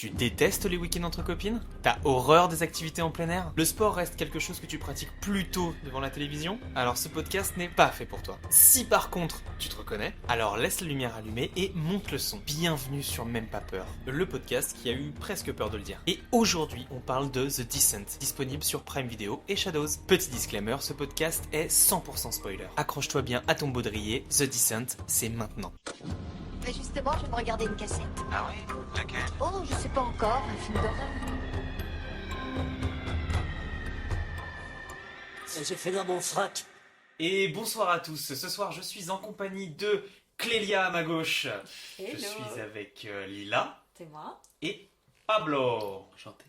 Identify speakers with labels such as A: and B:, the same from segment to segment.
A: Tu détestes les week-ends entre copines? T'as horreur des activités en plein air? Le sport reste quelque chose que tu pratiques plutôt devant la télévision? Alors ce podcast n'est pas fait pour toi. Si par contre tu te reconnais, alors laisse la lumière allumée et monte le son. Bienvenue sur Même pas peur, le podcast qui a eu presque peur de le dire. Et aujourd'hui on parle de The Descent, disponible sur Prime Video et Shadows. Petit disclaimer, ce podcast est 100% spoiler. Accroche-toi bien à ton baudrier, The Descent, c'est maintenant.
B: Mais justement, je vais me regarder une cassette.
C: Ah oui? Laquelle?
B: Oh, je sais pas encore, un film d'horreur.
D: J'ai fait dans mon froc.
A: Et bonsoir à tous, ce soir je suis en compagnie de Clélia à ma gauche.
E: Hello.
A: Je suis avec Lila
E: C'est moi.
A: et Pablo.
C: Enchanté.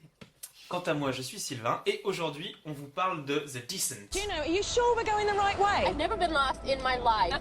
A: Quant à moi, je suis Sylvain et aujourd'hui, on vous parle de The Descent.
F: Juno, are you sure we're going the right way?
G: I've never been lost in my life.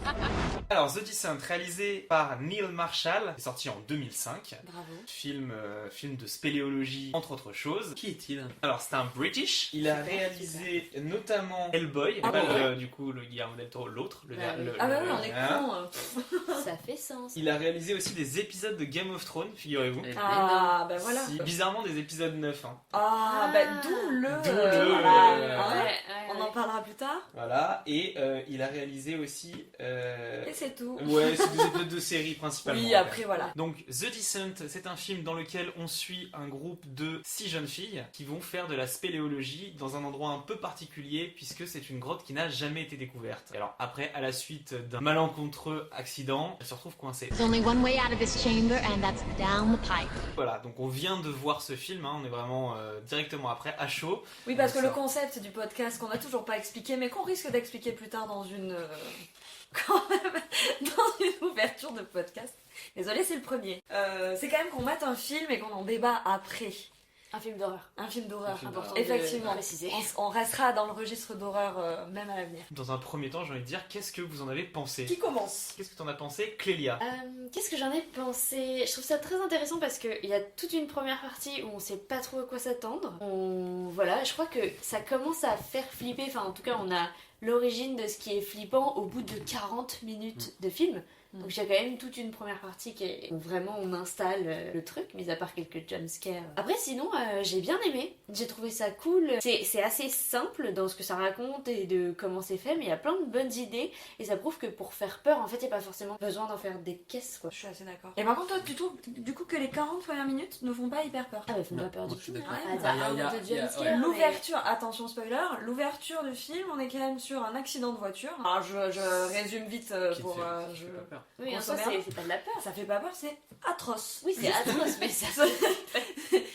A: Alors, The Descent, réalisé par Neil Marshall, est sorti en 2005.
E: Bravo.
A: Film de spéléologie, entre autres choses.
C: Qui est-il?
A: Alors, c'est un British. Il a réalisé notamment Hellboy,
E: Ah
A: pas
E: ouais.
A: du coup le Guillermo del Toro, l'autre.
G: Bah oui.
E: Ah bah oui, on est
A: hein.
E: con.
G: Ça fait sens.
A: Il a réalisé aussi des épisodes de Game of Thrones, figurez-vous.
E: Ah bah voilà.
A: Si, bizarrement, des épides 9. Hein.
E: Ah bah d'où le.
A: D'où le-
E: voilà, hein. On en
G: Ouais.
E: parlera plus tard.
A: Voilà, et il a réalisé aussi.
E: Et c'est tout.
A: Ouais, c'est des épisodes de série principalement.
E: Oui, après voilà.
A: Donc, The Descent, c'est un film dans lequel on suit un groupe de 6 jeunes filles qui vont faire de la spéléologie dans un endroit un peu particulier puisque c'est une grotte qui n'a jamais été découverte. Et alors, après, à la suite d'un malencontreux accident, elles se retrouvent coincées.
B: There's only one way out of this chamber, and that's down the pipe.
A: Voilà, donc on vient de voir ce film, hein, on est vraiment directement après, à chaud.
E: Oui, parce que
A: Ça.
E: le concept du podcast qu'on n'a toujours pas expliqué, mais qu'on risque d'expliquer plus tard dans une. Quand même, dans une ouverture de podcast. Désolée, c'est le premier. C'est quand même qu'on mate un film et qu'on en débat après.
G: Un film d'horreur.
E: Un film d'horreur,
A: film
E: important.
G: d'horreur.
E: Effectivement,
G: De préciser.
E: on restera dans le registre d'horreur même à l'avenir.
A: Dans un premier temps, j'ai envie de dire, qu'est-ce que vous en avez pensé?
E: Qui commence?
A: Qu'est-ce que t'en as pensé, Clélia?
G: Qu'est-ce que j'en ai pensé? Je trouve ça très intéressant parce qu'il y a toute une première partie où on sait pas trop à quoi s'attendre. Voilà, je crois que ça commence à faire flipper. Enfin, en tout cas, on a l'origine de ce qui est flippant au bout de 40 minutes de film. Donc il y a quand même toute une première partie où vraiment on installe le truc, mis à part quelques jumpscares. Après sinon, j'ai bien aimé, j'ai trouvé ça cool. C'est assez simple dans ce que ça raconte et de comment c'est fait, mais il y a plein de bonnes idées et ça prouve que pour faire peur, en fait, il n'y a pas forcément besoin d'en faire des caisses, quoi.
E: Je suis assez d'accord. Et par contre, toi, tu trouves du coup que les 40 premières minutes ne font pas hyper peur?
G: Ah bah, faut pas peur
C: moi,
G: du
C: je suis
G: tout.
C: d'accord.
G: Ah,
C: Il y
G: t'as
C: a-
G: un
C: il y a-
G: de
C: il y a-
G: jumpscare,
C: ouais.
G: mais-
E: L'ouverture, attention spoiler, l'ouverture du film, on est quand même sur un accident de voiture. Alors je résume vite
C: Qui
E: pour...
C: te fait-
E: je-
C: qui te fait pas peur.
G: Oui, en
E: Grosso
G: soi,
E: merda.
G: c'est pas de la peur.
E: Ça fait pas peur, c'est atroce.
G: Oui, c'est atroce, mais ça...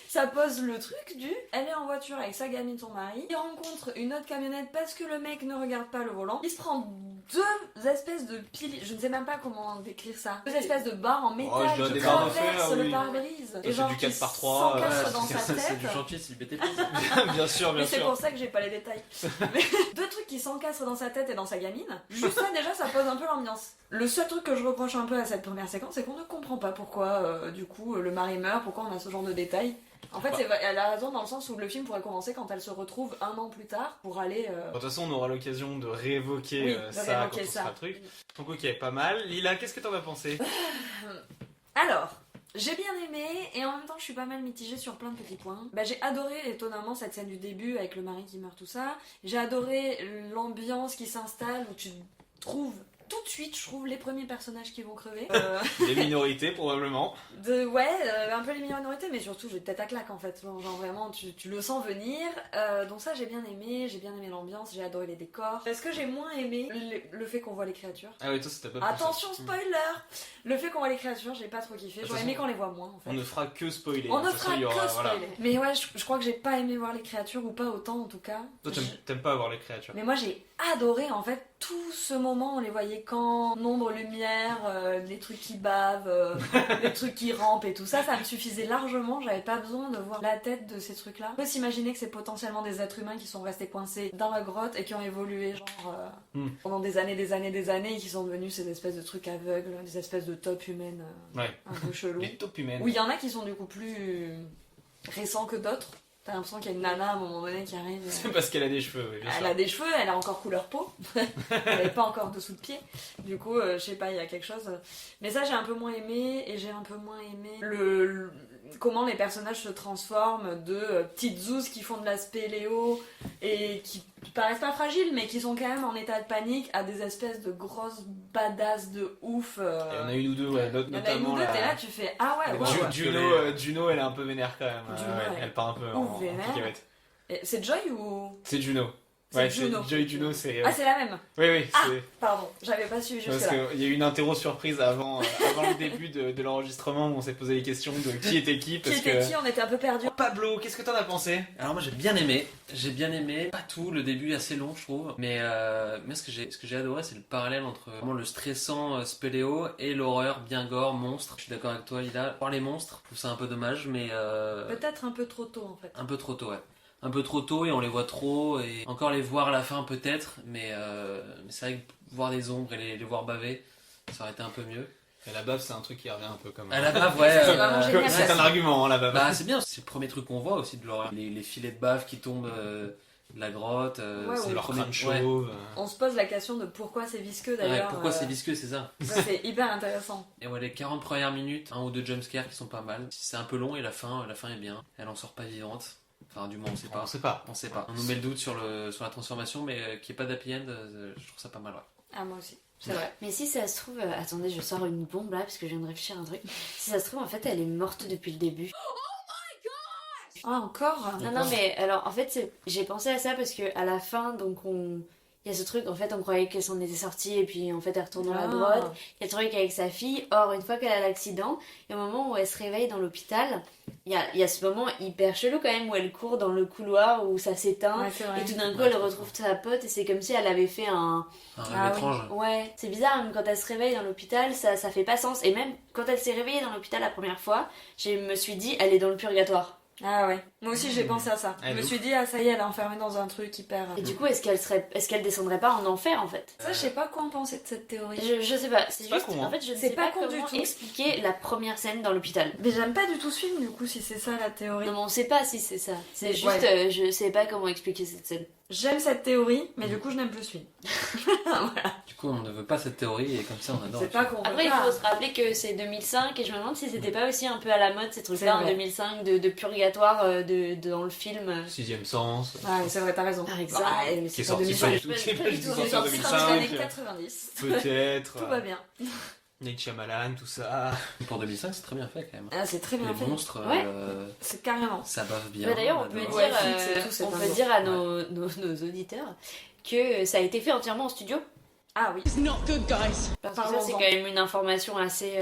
E: Ça pose le truc du... Elle est en voiture avec sa gamine, son mari. Il rencontre une autre camionnette parce que le mec ne regarde pas le volant. Il se prend deux espèces de piles... Je ne sais même pas comment décrire ça. Deux espèces de barres en métal
A: Oh, je dois
E: qui
A: des barres de
E: traversent
A: fer,
E: le
A: oui.
E: pare-brise.
A: c'est du 4 par 3,
E: s'encastrent
A: ouais,
E: dans sa tête.
C: C'est du chantier, c'est du BTP.
A: Bien sûr,
E: Mais c'est pour ça que j'ai pas les détails. Mais deux trucs qui s'encastrent dans sa tête et dans sa gamine. Juste ça, déjà, ça pose un peu l'ambiance. Le seul truc que je reproche un peu à cette première séquence, c'est qu'on ne comprend pas pourquoi, du coup, le mari meurt, pourquoi on a ce genre de détails. En fait, elle a raison dans le sens où le film pourrait commencer quand elle se retrouve un an plus tard pour aller...
A: De toute façon, on aura l'occasion de réévoquer
E: Oui,
A: ça
E: de
A: quand
E: réévoquer
A: on
E: ça.
A: fera le truc. Donc ok, pas mal. Lila, qu'est-ce que t'en as pensé?
E: Alors, j'ai bien aimé et en même temps je suis pas mal mitigée sur plein de petits points. Bah, j'ai adoré étonnamment cette scène du début avec le mari qui meurt, tout ça. J'ai adoré l'ambiance qui s'installe où tu trouves tout de suite, je trouve, les premiers personnages qui vont crever.
A: Les minorités, probablement.
E: Un peu les minorités, mais surtout j'ai tête à claque en fait. Genre vraiment, tu le sens venir. Donc ça j'ai bien aimé l'ambiance, j'ai adoré les décors. Est-ce que j'ai moins aimé le fait qu'on voit les créatures?
A: Ah ouais, toi, ça t'a pas plu,
E: Attention
A: ça.
E: spoiler! Le fait qu'on voit les créatures, j'ai pas trop kiffé.
A: De toute
E: J'aurais aimé
A: façon,
E: qu'on les voit moins en fait.
A: On ne fera que spoiler.
E: On
A: hein.
E: ne
A: De toute façon,
E: fera
A: il y aura-
E: que
A: voilà.
E: spoiler. Mais ouais, je crois que j'ai pas aimé voir les créatures, ou pas autant en tout cas.
A: Toi, t'aimes pas avoir les créatures.
E: Mais moi j'ai adoré en fait tout ce moment, on les voyait quand nombre, lumière, les trucs qui bavent, les trucs qui rampent et tout ça, ça me suffisait largement, j'avais pas besoin de voir la tête de ces trucs-là. On peut s'imaginer que c'est potentiellement des êtres humains qui sont restés coincés dans la grotte et qui ont évolué genre pendant des années et qui sont devenus ces espèces de trucs aveugles, des espèces de top humaines
A: Ouais.
E: un peu chelous.
A: Les taupes humaines.
E: Oui, il y en a qui sont du coup plus récents que d'autres. T'as l'impression qu'il y a une nana à un moment donné qui arrive.
A: C'est parce qu'elle a des cheveux, oui, bien
E: Elle
A: sûr.
E: a des cheveux, elle a encore couleur peau. Elle n'est pas encore dessous de pied. Du coup, je sais pas, il y a quelque chose. Mais ça, j'ai un peu moins aimé. Et j'ai un peu moins aimé comment les personnages se transforment de petites zouzes qui font de la spéléo et qui paraissent pas fragiles mais qui sont quand même en état de panique à des espèces de grosses badass de ouf.
A: Il y en a une ou deux, ouais,
E: Il y en a une
A: notamment
E: ou deux, t'es là, tu fais ah ouais, ouais.
A: Juno, elle est un peu vénère quand même.
E: Juno,
A: Ouais, elle part un peu en
E: vénère.
A: cacahuète.
E: Et c'est Joy ou...
A: C'est Juno.
E: C'est
A: Ouais,
E: Juno.
A: Joy et Juno, c'est.
E: Ah, c'est la même.
A: Oui,
E: Ah,
A: c'est.
E: pardon, j'avais pas suivi
A: Parce
E: jusque-là.
A: qu'il y a eu une interro surprise avant le début de l'enregistrement où on s'est posé les questions de qui était qui. Parce
E: Qui était qui, on était un peu perdus.
A: Pablo, qu'est-ce que t'en as pensé?
C: Alors moi j'ai bien aimé, pas tout, le début est assez long je trouve, mais ce que j'ai adoré c'est le parallèle entre vraiment le stressant spéléo et l'horreur bien gore, monstre. Je suis d'accord avec toi Lila, pour les monstres, je trouve ça un peu dommage mais
E: Peut-être un peu trop tôt en fait.
C: un peu trop tôt ouais. Un peu trop tôt et on les voit trop et encore les voir à la fin peut-être, mais c'est vrai que voir des ombres et les voir baver, ça aurait été un peu mieux.
A: Et la bave, c'est un truc qui revient un peu comme.
C: À la bave, ouais.
E: C'est vraiment génial.
A: C'est un argument, hein, la bave.
C: Bah c'est bien, c'est le premier truc qu'on voit aussi de l'horreur. Les filets de bave qui tombent de la grotte,
E: Ouais,
C: c'est
E: ou
C: le
A: leur
C: premier
A: crâne chauve.
E: On se pose la question de pourquoi c'est visqueux
C: Ouais,
E: d'ailleurs.
C: pourquoi c'est visqueux, c'est ça.
E: Ça, c'est hyper intéressant.
C: Et ouais, les 40 premières minutes, un ou deux jumpscares qui sont pas mal. C'est un peu long et la fin est bien. Elle en sort pas vivante. Enfin, du moins, on sait pas.
A: On sait pas.
C: On sait pas. On nous met le doute sur la transformation, mais qu'il n'y ait pas d'happy end, je trouve ça pas mal, ouais.
E: Ah, moi aussi. C'est vrai.
G: Mais si ça se trouve, attendez, je sors une bombe là parce que je viens de réfléchir à un truc. Si ça se trouve, en fait, elle est morte depuis le début.
E: Ah, encore
G: Non, mais alors en fait, j'ai pensé à ça parce que à la fin, donc il y a ce truc, en fait, on croyait qu'elle s'en était sortie et puis en fait, elle retourne dans la grotte. Il y a le truc avec sa fille. Or, une fois qu'elle a l'accident, et au moment où elle se réveille dans l'hôpital, il y a ce moment hyper chelou quand même où elle court dans le couloir où ça s'éteint.
E: Ouais, c'est vrai.
G: Et tout d'un coup, elle retrouve sa pote et c'est comme si elle avait fait un
C: Un
E: Ah
C: rêve
E: oui.
C: étrange.
G: Ouais, c'est bizarre, même quand elle se réveille dans l'hôpital, ça fait pas sens. Et même quand elle s'est réveillée dans l'hôpital la première fois, je me suis dit, elle est dans le purgatoire.
E: Ah ouais. Moi aussi, j'ai pensé à ça.
A: Ah,
E: Je me
A: de
E: suis dit, ah ça y est, elle est enfermée dans un truc hyper...
G: Et du coup, est-ce qu'elle descendrait pas en enfer en fait?
E: Ça, je sais pas quoi en penser de cette théorie.
G: Je sais pas, c'est
A: pas
G: juste,
A: con, hein.
G: en fait, je ne
E: C'est
G: sais
E: pas
G: pas
E: con du
G: comment
E: tout.
G: expliquer la première scène dans l'hôpital.
E: Mais j'aime pas du tout ce film, du coup, si c'est ça la théorie.
G: Non, mais on sait pas si c'est ça. C'est
E: Mais
G: juste,
E: ouais.
G: je sais pas comment expliquer cette scène.
E: J'aime cette théorie, mais du coup, je n'aime plus ce film.
C: Du coup, on ne veut pas cette théorie et comme ça, on adore.
E: C'est pas qu'on veut
G: Après, il
E: pas.
G: faut se rappeler que c'est 2005 et je me demande si c'était pas aussi un peu à la mode ces
E: C'est
G: trucs-là en
E: vrai.
G: 2005 de purgatoire dans le film.
A: Sixième sens.
E: Ouais, c'est vrai, t'as raison.
G: Par exemple.
E: Bah, mais
A: Qui est
E: c'est pas
A: sorti
E: 2005.
A: pas du tout. Qui est pas du tout
G: C'est
A: sorti en
E: C'est sorti dans les années
A: 2005.
E: 90.
A: Peut-être.
E: Tout va bien.
A: Night Shyamalan, tout ça.
C: Pour 2005, c'est très bien fait quand même.
E: Ah, c'est très bien
C: Les
E: fait.
C: monstres,
G: Ouais.
E: C'est carrément.
C: ça bave bien.
G: Bah, d'ailleurs, on
C: adore.
G: peut
E: Ouais,
G: dire,
E: fixe et tout, c'est
G: on
E: pas
G: peut
E: beau.
G: dire à nos auditeurs que ça a été fait entièrement en studio.
E: Ah oui.
F: It's not good, guys.
G: Parce que ça,
E: Parlons-en.
G: c'est quand même une information assez,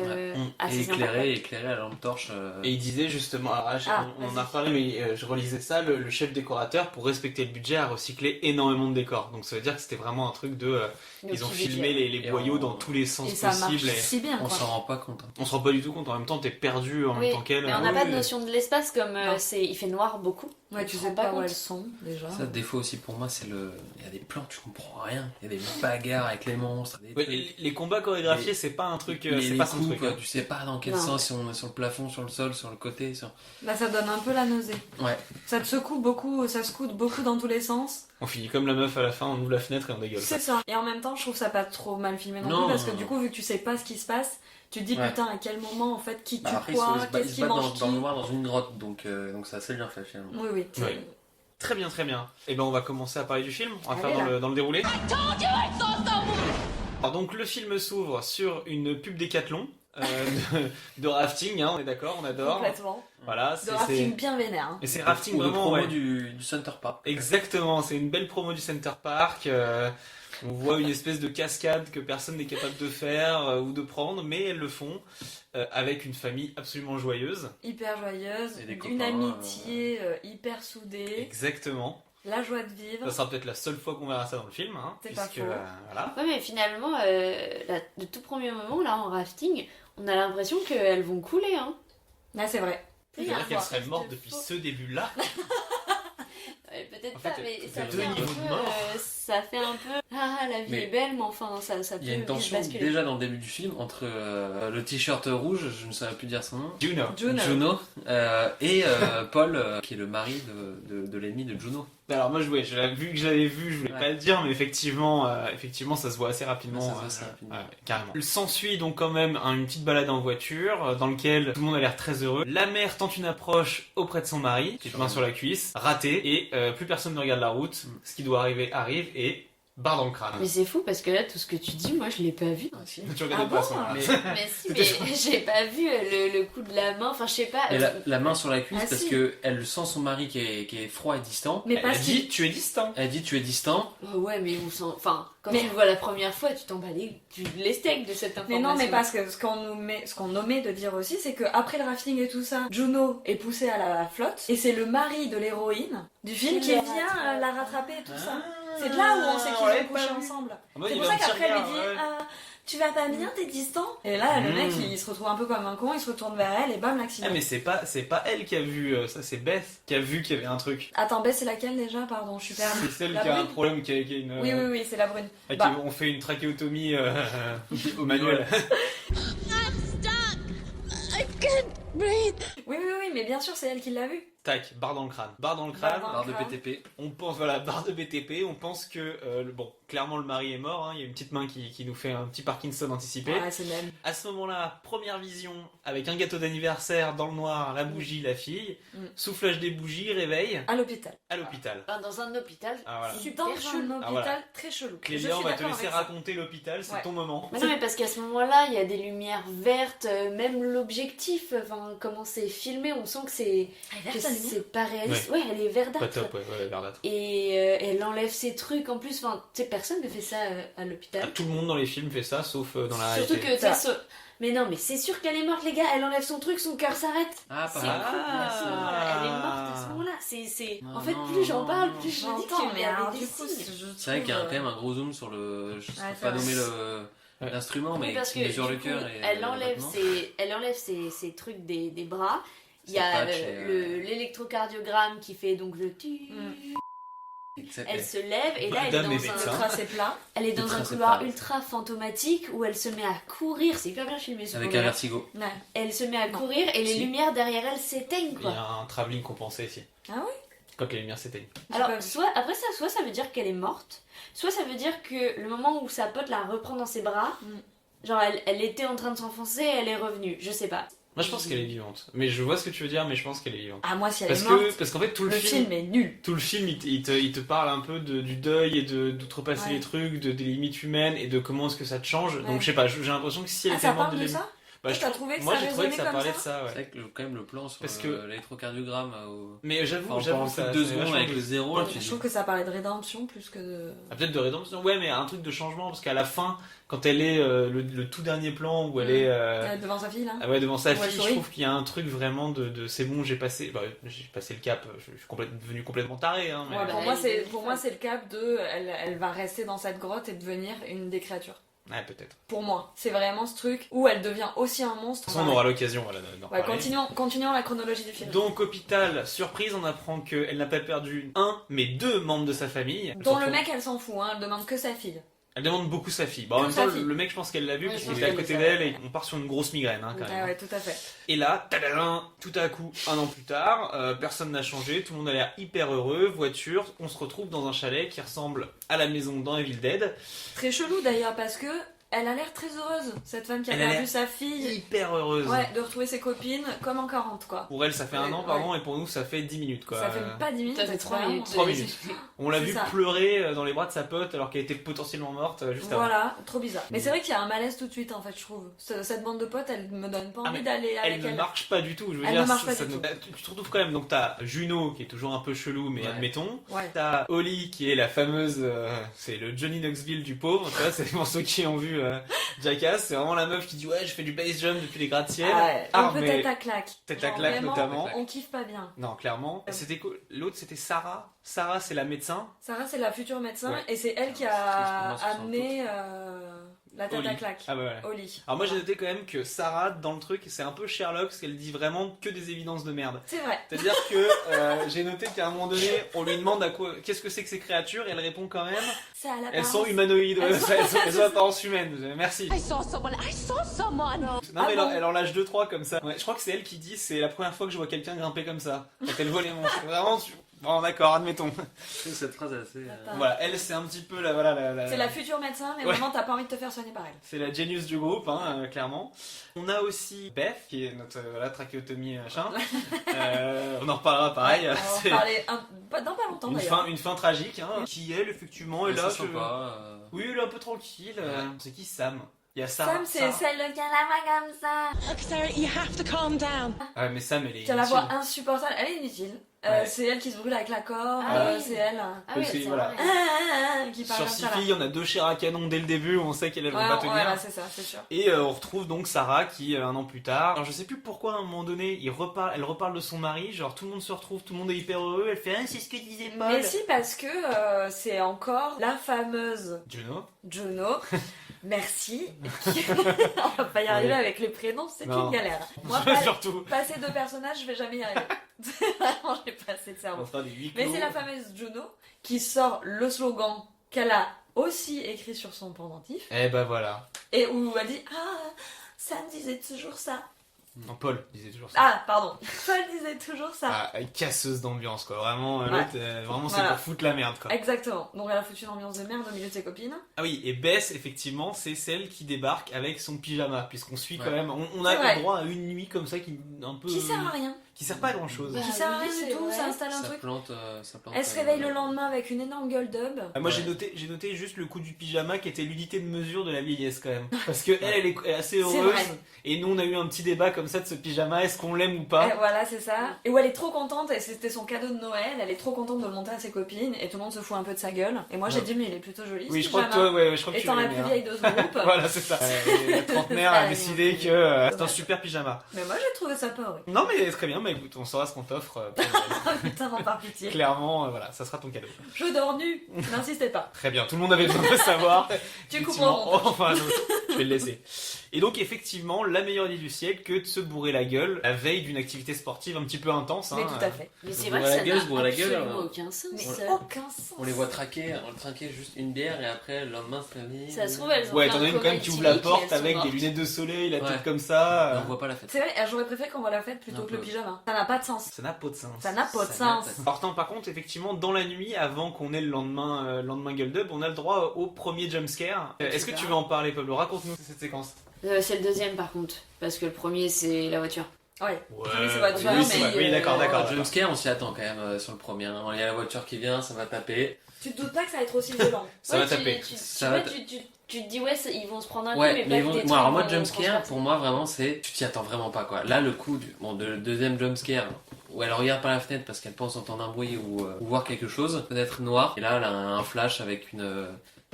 G: assez
C: Et
G: sympa.
C: éclairé à la lampe torche.
A: Et il disait justement, alors, on en a
E: vas-y.
A: reparlé, mais je relisais ça, le chef décorateur, pour respecter le budget, a recyclé énormément de décors. Donc ça veut dire que c'était vraiment un truc de...
G: Donc,
A: ils ont
G: il
A: filmé
G: budget.
A: les
C: Et
A: boyaux
C: on-
A: dans tous les sens
E: Et ça marche
A: possibles. Et
E: si bien,
C: On
E: quoi.
C: s'en rend pas compte.
A: on se rend pas du tout compte, en même temps t'es perdu en
G: Oui,
A: même temps qu'elle.
G: mais on n'a
A: Oui,
G: pas de
A: oui.
G: notion de l'espace comme
E: Non.
G: il fait noir beaucoup.
E: Ouais, tu
G: On se
E: sais
G: rend
E: pas où
G: compte.
E: elles sont, déjà.
C: Ça, défaut aussi pour moi, c'est le. Il y a des plans, tu comprends rien. Il y a des bagarres avec les monstres. Des
A: Ouais,
C: trucs.
A: les combats chorégraphiés, c'est pas un truc...
C: Les
A: c'est pas son
C: coupes,
A: truc. hein.
C: tu sais pas dans quel
G: Non.
C: sens, si on est sur le plafond, sur le sol, sur le côté.
E: Bah, ça donne un peu la nausée.
C: Ouais.
E: Ça te secoue beaucoup, ça secoue beaucoup dans tous les sens.
A: On finit comme la meuf à la fin, on ouvre la fenêtre et on dégueule.
E: C'est ça. Et en même temps, je trouve ça pas trop mal filmé non,
C: Non.
E: plus, parce que du coup, vu que tu sais pas ce qui se passe, tu te dis
C: Ouais.
E: putain, à quel moment, en fait, qui tue
C: Bah, après,
E: quoi,
C: ils se
E: qu'est-ce qui
C: battent
E: mange
C: dans le
E: qui.
C: noir dans une grotte, donc c'est assez bien fait finalement.
E: Oui, oui.
A: Ouais. Très bien, très bien. Et ben on va commencer à parler du film, on va
E: Allez,
A: faire
E: là.
A: dans le déroulé. Alors donc le film s'ouvre sur une pub Décathlon de rafting, hein, on est d'accord, on adore.
E: Complètement.
A: Voilà,
E: De
A: c'est...
E: rafting bien vénère. Hein.
A: Et c'est rafting
C: Ou de
A: vraiment,
C: promo
A: ouais.
C: du Center Park.
A: Exactement, c'est une belle promo du Center Park. On voit une espèce de cascade que personne n'est capable de faire ou de prendre, mais elles le font avec une famille absolument joyeuse.
E: Hyper joyeuse,
C: Et des
E: une
C: copains,
E: amitié hyper soudée,
A: Exactement.
E: la joie de vivre.
A: Ça sera peut-être la seule fois qu'on verra ça dans le film, hein,
E: C'est pas
A: puisque
E: faux.
A: voilà.
G: Ouais, mais finalement, le tout premier moment, là, en rafting, on a l'impression qu'elles vont couler, hein.
E: Là, c'est vrai.
A: C'est vrai qu'elle serait morte depuis ce début-là.
G: Peut-être
A: En fait,
G: pas, mais
A: il y
G: ça
A: a deux
G: fait un
A: niveaux
G: peu
A: de mort.
G: ça fait un peu ah la vie
C: Mais
G: est belle, mais enfin ça peut
C: Il y a une
G: vite
C: tension
G: basculer.
C: déjà dans le début du film entre le t-shirt rouge, je ne saurais plus dire son nom,
A: Juno.
C: Juno, et Paul, qui est le mari de l'ennemi de Juno.
A: Alors moi, vu que je l'avais vu, je voulais
C: Ouais.
A: pas le dire, mais effectivement, ça se voit assez rapidement.
C: Ça se voit assez rapidement.
A: Ouais, carrément. S'ensuit donc quand même une petite balade en voiture, dans lequel tout le monde a l'air très heureux. La mère tente une approche auprès de son mari, main sur la cuisse, raté, et plus personne ne regarde la route. Ce qui doit arriver arrive, et barre dans le crâne.
G: Mais c'est fou parce que là tout ce que tu dis, moi je l'ai pas vu dans le film.
A: Tu regardais
E: Ah
A: pas à
E: bon
A: ce moment-là.
G: Mais si, mais j'ai pas vu le coup de la main, enfin je sais pas.
C: Et la main sur la cuisse
E: Ah,
C: parce
E: si.
C: que elle sent son mari qui est froid et distant.
E: Mais
A: Elle
E: parce
A: dit, tu es distant.
C: Elle dit tu es distant.
G: Ouais, mais on sent. Enfin, quand
E: Mais-
G: tu le vois la première fois, tu t'en bats les steaks de cette
E: Mais
G: information.
E: non, mais parce que ce qu'on omet de dire aussi, c'est qu'après le rafting et tout ça, Juno est poussée à la flotte, et c'est le mari de l'héroïne du film qui
G: la
E: vient
G: rattrape.
E: la rattraper et tout ça.
A: Ah,
E: C'est de là où on sait
A: on
E: qu'ils
A: l'avait
E: ont couché
A: pas vu.
E: ensemble.
A: En mode,
E: C'est
A: il
E: pour
A: a
E: ça
A: un petit
E: qu'après elle lui
A: regard,
E: dit
A: ouais.
E: Ah, tu vas pas bien, t'es distant. Et là, le mec il se retrouve un peu comme un con, il se retourne vers elle et bam, l'accident.
A: Ah mais c'est pas elle qui a vu ça, c'est Beth qui a vu qu'il y avait un truc.
E: Attends, Bess, c'est laquelle déjà? Pardon, je suis perdue.
A: C'est celle
E: La
A: qui a un
E: brune
A: problème, qui a une.
E: Oui, c'est la brune.
A: à qui
E: Bah.
A: on fait une trachéotomie au manuel.
E: Oui, mais bien sûr, c'est elle qui l'a vu.
A: Tac, barre dans le crâne. Barre dans le crâne.
C: Barre de
E: crâne.
C: BTP.
A: On pense, voilà, barre de BTP. On pense que, bon, clairement le mari est mort. Il y a une petite main qui nous fait un petit Parkinson anticipé.
E: Ouais, c'est même.
A: À ce moment-là, première vision avec un gâteau d'anniversaire dans le noir, la bougie, la fille.
E: Mm.
A: Soufflage des bougies, réveil
E: À l'hôpital.
A: à l'hôpital.
G: Enfin, dans un hôpital.
A: Ah, voilà.
G: Super
E: Dans un
G: chelou.
E: hôpital
A: Ah, voilà.
E: très chelou. Je
A: Clélia, on
E: suis
A: va te
E: d'accord
A: laisser
E: avec ça.
A: raconter l'hôpital, c'est
E: Ouais.
A: ton moment.
G: Mais non, mais parce qu'à ce moment-là, il y a des lumières vertes, même l'objectif, enfin, comment c'est filmé, on sent que c'est pas réaliste. Ouais, elle est verdâtre.
A: Pas top, ouais, verdâtre.
G: Et elle enlève ses trucs en plus. Enfin, tu sais, personne ne fait ça à l'hôpital.
A: Tout le monde dans les films fait ça, sauf dans la
G: Surtout
A: réalité.
G: que, tu sais, mais non, mais c'est sûr qu'elle est morte, les gars. Elle enlève son truc, son cœur s'arrête.
C: Ah,
G: C'est
C: pas
G: cool,
C: mal.
G: à ce moment-là. Elle est morte à ce moment-là.
C: Non,
G: En fait,
C: non,
G: plus j'en
C: non,
G: parle,
C: non.
G: plus je me dis
E: J'entends,
G: qu'il
E: mais
G: y avait
E: alors
G: des
E: du coup,
G: signes.
C: C'est vrai qu'il y a quand même un gros zoom sur le. Je ne sais
E: Ouais,
C: pas
E: c'est
C: nommer
E: vrai.
C: l'instrument,
G: Oui,
C: mais
G: parce
C: qui
G: que
C: mesure
G: du
C: le
G: coup,
C: cœur et
G: elle enlève
C: le
G: ses trucs des bras. Il y
C: Ses
G: a
C: patchs et,
G: l'électrocardiogramme qui fait donc le tu. Elle se lève et là elle est
A: Madame est
G: dans
A: médecin.
G: un,
E: tracé plat.
G: elle est dans
C: Le
G: un
C: tracé
G: couloir
C: plat.
G: ultra fantomatique où elle se met à courir. C'est hyper bien filmé ce
C: Avec un
G: couloir.
C: vertigo.
E: Ouais.
G: Elle se met à
E: Non.
G: courir et les
A: Si.
G: lumières derrière elle s'éteignent
A: Il y
G: quoi.
A: a un travelling compensé ici.
E: Ah ouais?
A: Quand les lumières s'éteignent.
E: J'ai pas
G: Alors,
E: vu.
G: soit ça veut dire qu'elle est morte, soit ça veut dire que le moment où sa pote la reprend dans ses bras, genre elle était en train de s'enfoncer, elle est revenue, je sais pas.
A: Moi je pense qu'elle est vivante. Mais je vois ce que tu veux dire, mais je pense qu'elle est vivante.
E: Ah, moi, si elle
A: Parce
E: est morte,
A: qu'en fait tout
E: le film est nul.
A: tout le film il te parle un peu du deuil et d'outrepasser
E: Ouais.
A: les trucs, des limites humaines et de comment est-ce que ça te change.
E: Ouais.
A: Donc je sais pas, j'ai l'impression que si elle
E: Ah,
A: était
E: ça
A: morte
E: parle de ça?
A: bah,
E: Toi, t'as trouvé que
A: moi
E: ça
A: j'ai trouvé que
E: résonnait
A: ça
E: comme
A: parlait
E: ça
A: de ça,
C: C'est
A: ouais.
C: vrai que quand même le plan sur
A: Parce que-
C: l'électrocardiogramme.
A: Mais j'avoue,
C: Pendant
A: j'avoue
C: plus
A: ça
C: de 2
A: c'est
C: secondes
A: vachement
C: avec le
A: joli.
C: zéro, là, tu
E: Je
C: dis.
E: trouve que ça parlait de rédemption plus que de.
A: Ah, peut-être de rédemption, ouais, mais un truc de changement parce qu'à la fin, quand elle est le tout dernier plan où elle est
E: Devant sa fille là.
A: ah ouais, devant sa
E: Où elle
A: fille, je
E: sourit.
A: trouve qu'il y a un truc vraiment de c'est bon, j'ai passé le cap, je suis devenu complètement taré. Hein, mais-
E: Ouais,
G: bah,
E: pour moi, c'est le cap de. Elle va rester dans cette grotte et devenir une des créatures.
A: Ouais, peut-être.
E: Pour moi, c'est vraiment ce truc où elle devient aussi un monstre.
A: De toute façon, on aura l'occasion voilà, d'en
E: Ouais,
A: parler.
E: continuons la chronologie du film.
A: Donc, hôpital, surprise, on apprend qu'elle n'a pas perdu un, mais deux membres de sa famille.
E: Dont le
A: Surtout-
E: mec, elle s'en fout, hein, elle demande que sa fille.
A: Elle demande beaucoup sa fille. Bon, en
E: Que
A: même
E: sa
A: temps,
E: fille.
A: le mec, je pense qu'elle l'a vu
G: Ouais,
A: parce
G: je
A: qu'il
G: pense
A: était à
G: qu'elle
A: côté
G: le
A: d'elle
G: savait.
A: et on part sur une grosse migraine, hein, quand
E: Ouais,
A: même.
E: ouais, tout à fait.
A: Et là, tadadam, tout à coup, un an plus tard, personne n'a changé, tout le monde a l'air hyper heureux, voiture, on se retrouve dans un chalet qui ressemble à la maison dans Evil Dead.
E: Très chelou d'ailleurs parce que elle a l'air très heureuse, cette femme qui a
A: Elle a
E: perdu
A: l'air
E: sa fille.
A: Hyper heureuse.
E: Ouais, de retrouver ses copines comme en 40 quoi.
A: Pour elle, ça fait un an,
E: Ouais.
A: pardon, et pour nous, ça fait 10 minutes, quoi.
E: Ça fait pas 10 minutes,
G: Ça fait
E: c'est
G: 3
E: vraiment-
G: minutes.
A: 3 minutes. On l'a
E: C'est
A: vu
E: ça.
A: pleurer dans les bras de sa pote alors qu'elle était potentiellement morte juste avant.
E: Voilà, trop bizarre. Mais c'est vrai qu'il y a un malaise tout de suite en fait, je trouve. Cette bande de potes, elle me donne pas
A: Ah,
E: envie
A: mais
E: d'aller
A: Elle
E: avec
A: ne
E: elle.
A: marche pas du tout, je veux
E: Elle
A: dire.
E: ne marche pas
A: ça
E: du tout.
A: Tu te retrouves quand même, donc t'as Juno qui est toujours un peu chelou, mais
C: Ouais.
A: admettons.
E: Ouais.
A: T'as Holly qui est la fameuse, c'est le Johnny Knoxville du pauvre, tu vois, c'est pour ceux qui ont vu Jackass, c'est vraiment la meuf qui dit ouais je fais du base jump depuis les gratte-ciel.
E: Ah ouais,
A: Ah,
E: un peu
A: mais-
E: tête à claque.
A: Tête à
E: Genre,
A: claque,
E: vraiment,
A: notamment.
E: On kiffe pas bien.
A: Non, clairement. C'était quoi L'autre c'était Sarah. Sarah c'est la médecin.
E: Sarah, c'est la future médecin
A: Ouais.
E: et c'est elle qui
C: Alors,
E: a
C: excuse-moi,
E: amené La tête
A: Oli.
E: à claque.
A: Ah bah voilà.
E: Oli.
A: Alors moi j'ai noté quand même que Sarah dans le truc c'est un peu Sherlock parce qu'elle dit vraiment que des évidences de merde.
E: C'est vrai.
A: C'est-à-dire que j'ai noté qu'à un moment donné on lui demande qu'est-ce que c'est que ces créatures et elle répond quand même
E: C'est à la
A: elles sont humanoïdes,
E: Elles sont-
A: elles ont apparence humaine. Merci.
F: I saw someone.
A: Non
E: Ah
A: mais
E: bon
A: elle en lâche 2-3 comme ça. Ouais, je crois que c'est elle qui dit c'est la première fois que je vois quelqu'un grimper comme ça. Quand elle voit les monstres. Vraiment bon d'accord admettons.
C: Je trouve cette phrase assez.
E: Attends.
A: Voilà elle c'est un petit peu la...
E: C'est la future médecin, mais
A: Ouais.
E: vraiment t'as pas envie de te faire soigner par elle.
A: C'est la genius du groupe, hein, clairement. On a aussi Beth, qui est notre trachéotomie machin. On en reparlera pareil.
E: On va en
A: C'est
E: parler dans pas longtemps d'ailleurs.
A: une fin tragique, hein, qui elle, effectivement, est là.
C: C'est sympa.
A: Oui, elle est un peu tranquille. C'est qui Sam? Il y a
E: Sam,
A: Sarah.
E: c'est
A: Sarah.
E: celle qui a la voix comme ça.
F: Look, Sarah, you have to calm down.
A: Ah, mais Sam, elle est
E: Qui a la voix
A: inutile.
E: insupportable. Elle est inutile.
A: Ouais.
E: C'est elle qui se brûle avec la corde.
G: Ah oui.
E: C'est elle.
G: Ah
A: Oui,
G: oui,
A: c'est-
G: c'est
A: voilà.
G: vrai.
E: Qui parle
A: Sur
E: comme
A: 6
E: ça. là.
A: filles, on a 2 chairs à canon dès le début, on sait qu'elles vont
E: Ouais,
A: pas tenir.
E: voilà, c'est ça, c'est sûr.
A: Et on retrouve donc Sarah qui, un an plus tard, alors je sais plus pourquoi à un moment donné, elle reparle de son mari, genre tout le monde se retrouve, tout le monde est hyper heureux, elle fait ah, c'est ce que disait Paul.
E: Mais si, parce que c'est encore la fameuse
A: Juno.
E: Juno. Merci. On va pas y arriver
A: Oui.
E: avec les prénoms, c'est
A: Non.
E: une galère. Moi, pas-
A: Surtout.
E: passer deux personnages, je vais jamais y arriver. Vraiment, j'ai pas assez de
A: On
E: cerveau.
A: fera des huis
E: Mais
A: clos.
E: c'est la fameuse Juno qui sort le slogan qu'elle a aussi écrit sur son pendentif
A: Eh ben voilà.
E: et où elle dit ah ça me disait toujours ça.
A: Non, Paul disait toujours ça.
E: Ah pardon, Paul disait toujours ça.
A: Ah, elle casseuse d'ambiance quoi, vraiment,
E: Ouais.
A: l'autre, vraiment c'est
E: Voilà.
A: pour foutre la merde quoi.
E: Exactement. Donc elle a foutu une ambiance de merde au milieu de ses copines.
A: Ah oui, et Bess effectivement c'est celle qui débarque avec son pyjama, puisqu'on suit quand
C: Ouais.
A: même, on
E: C'est
A: a
E: vrai.
A: le droit à une nuit comme ça qui un peu...
E: Qui sert à rien.
A: Qui sert pas à grand chose.
G: Bah,
E: Qui sert à
G: oui,
E: rien
G: c'est
E: du tout.
G: vrai.
E: Ça installe un
C: Ça
E: truc.
C: plante, ça plante.
E: Elle se réveille le lendemain avec une énorme gueule d'ub.
A: Moi
C: Ouais.
A: j'ai noté juste le coup du pyjama qui était l'unité de mesure de la vieillesse quand même. Parce que elle est assez
E: C'est
A: heureuse,
E: vrai.
A: et nous on a eu un petit débat comme ça de ce pyjama, est-ce qu'on l'aime ou pas?
E: Et voilà, c'est ça. Et où elle est trop contente, et c'était son cadeau de Noël, elle est trop contente de le montrer à ses copines, et tout le monde se fout un peu de sa gueule. Et moi j'ai
A: Ouais.
E: dit, mais il est plutôt joli.
A: Oui
E: ce
A: je crois que
E: pyjama.
A: toi, ouais, je crois que tu
E: Étant la
A: l'aimais,
E: plus
A: hein.
E: vieille de ce groupe.
A: Voilà c'est ça. La trentenaire a décidé que c'est un super pyjama.
E: Mais moi j'ai trouvé ça pas horrible.
A: Non mais très bien, mais écoute, on saura ce qu'on t'offre. Pour Noël.
E: Putain, non, par pitié.
A: Clairement, voilà, ça sera ton cadeau.
E: Je dors nu, n'insistez pas.
A: Très bien, tout le monde avait besoin de le savoir.
E: Tu
A: Effectivement,
E: comprends.
A: enfin, non, je vais le laisser. Et donc, effectivement, la meilleure idée du siècle que de se bourrer la gueule la veille d'une activité sportive un petit peu intense.
E: Mais
A: hein.
E: tout à fait.
G: Mais c'est
C: Se
G: vrai que
C: bourrer la
G: ça
C: gueule, se
G: n'a
C: bourrer la gueule,
G: absolument
C: alors.
G: aucun sens.
E: Mais
G: ça.
E: aucun sens.
C: On les voit traquer, on trinquer juste une bière et après le lendemain se réveille.
G: Ça se trouve, elles ont
A: Ouais,
G: fait
A: t'en
G: un
A: as une quand même qui
G: coma
A: ouvre la
G: éthylique et
A: porte
G: elles sont
A: avec des
G: mortes.
A: lunettes de soleil, la tête
C: Ouais.
A: comme ça.
C: Mais on voit pas la fête.
E: C'est vrai, j'aurais préféré qu'on voit la fête plutôt
C: Un
E: que le
C: peu.
E: pyjama. Ça n'a pas de sens.
A: Ça n'a pas de sens.
E: Ça n'a pas de
C: Ça n'a
E: sens.
C: pas
A: Alors, par contre, effectivement, dans la nuit, avant qu'on ait le lendemain Gueule d'Up, on a le droit au premier jumpscare. Est-ce que tu veux en parler, Pablo? Raconte-nous cette séquence.
G: C'est le deuxième par contre, parce que le premier c'est la voiture.
E: Ouais.
A: Ouais,
E: c'est pas
A: oui,
E: dur,
A: c'est
E: mais,
A: vrai. Oui, d'accord, d'accord.
C: Le jumpscare, on s'y attend quand même sur le premier. hein. Il y a la voiture qui vient, ça va taper.
E: Tu te doutes pas que ça va être aussi violent.
A: Ça va
G: tu-
A: taper.
C: Ça va
G: Tu te dis ouais, ils vont se prendre un coup,
C: Ouais,
G: mais
C: mais
G: pas que des
C: moi, alors moi,
G: trucs
C: jumpscare,
G: transpercés.
C: pour moi, vraiment, c'est. Tu t'y attends vraiment pas, quoi. Là, le coup de deuxième jumpscare, où elle regarde par la fenêtre parce qu'elle pense entendre un bruit ou voir quelque chose, fenêtre noire, et là, elle a un flash avec une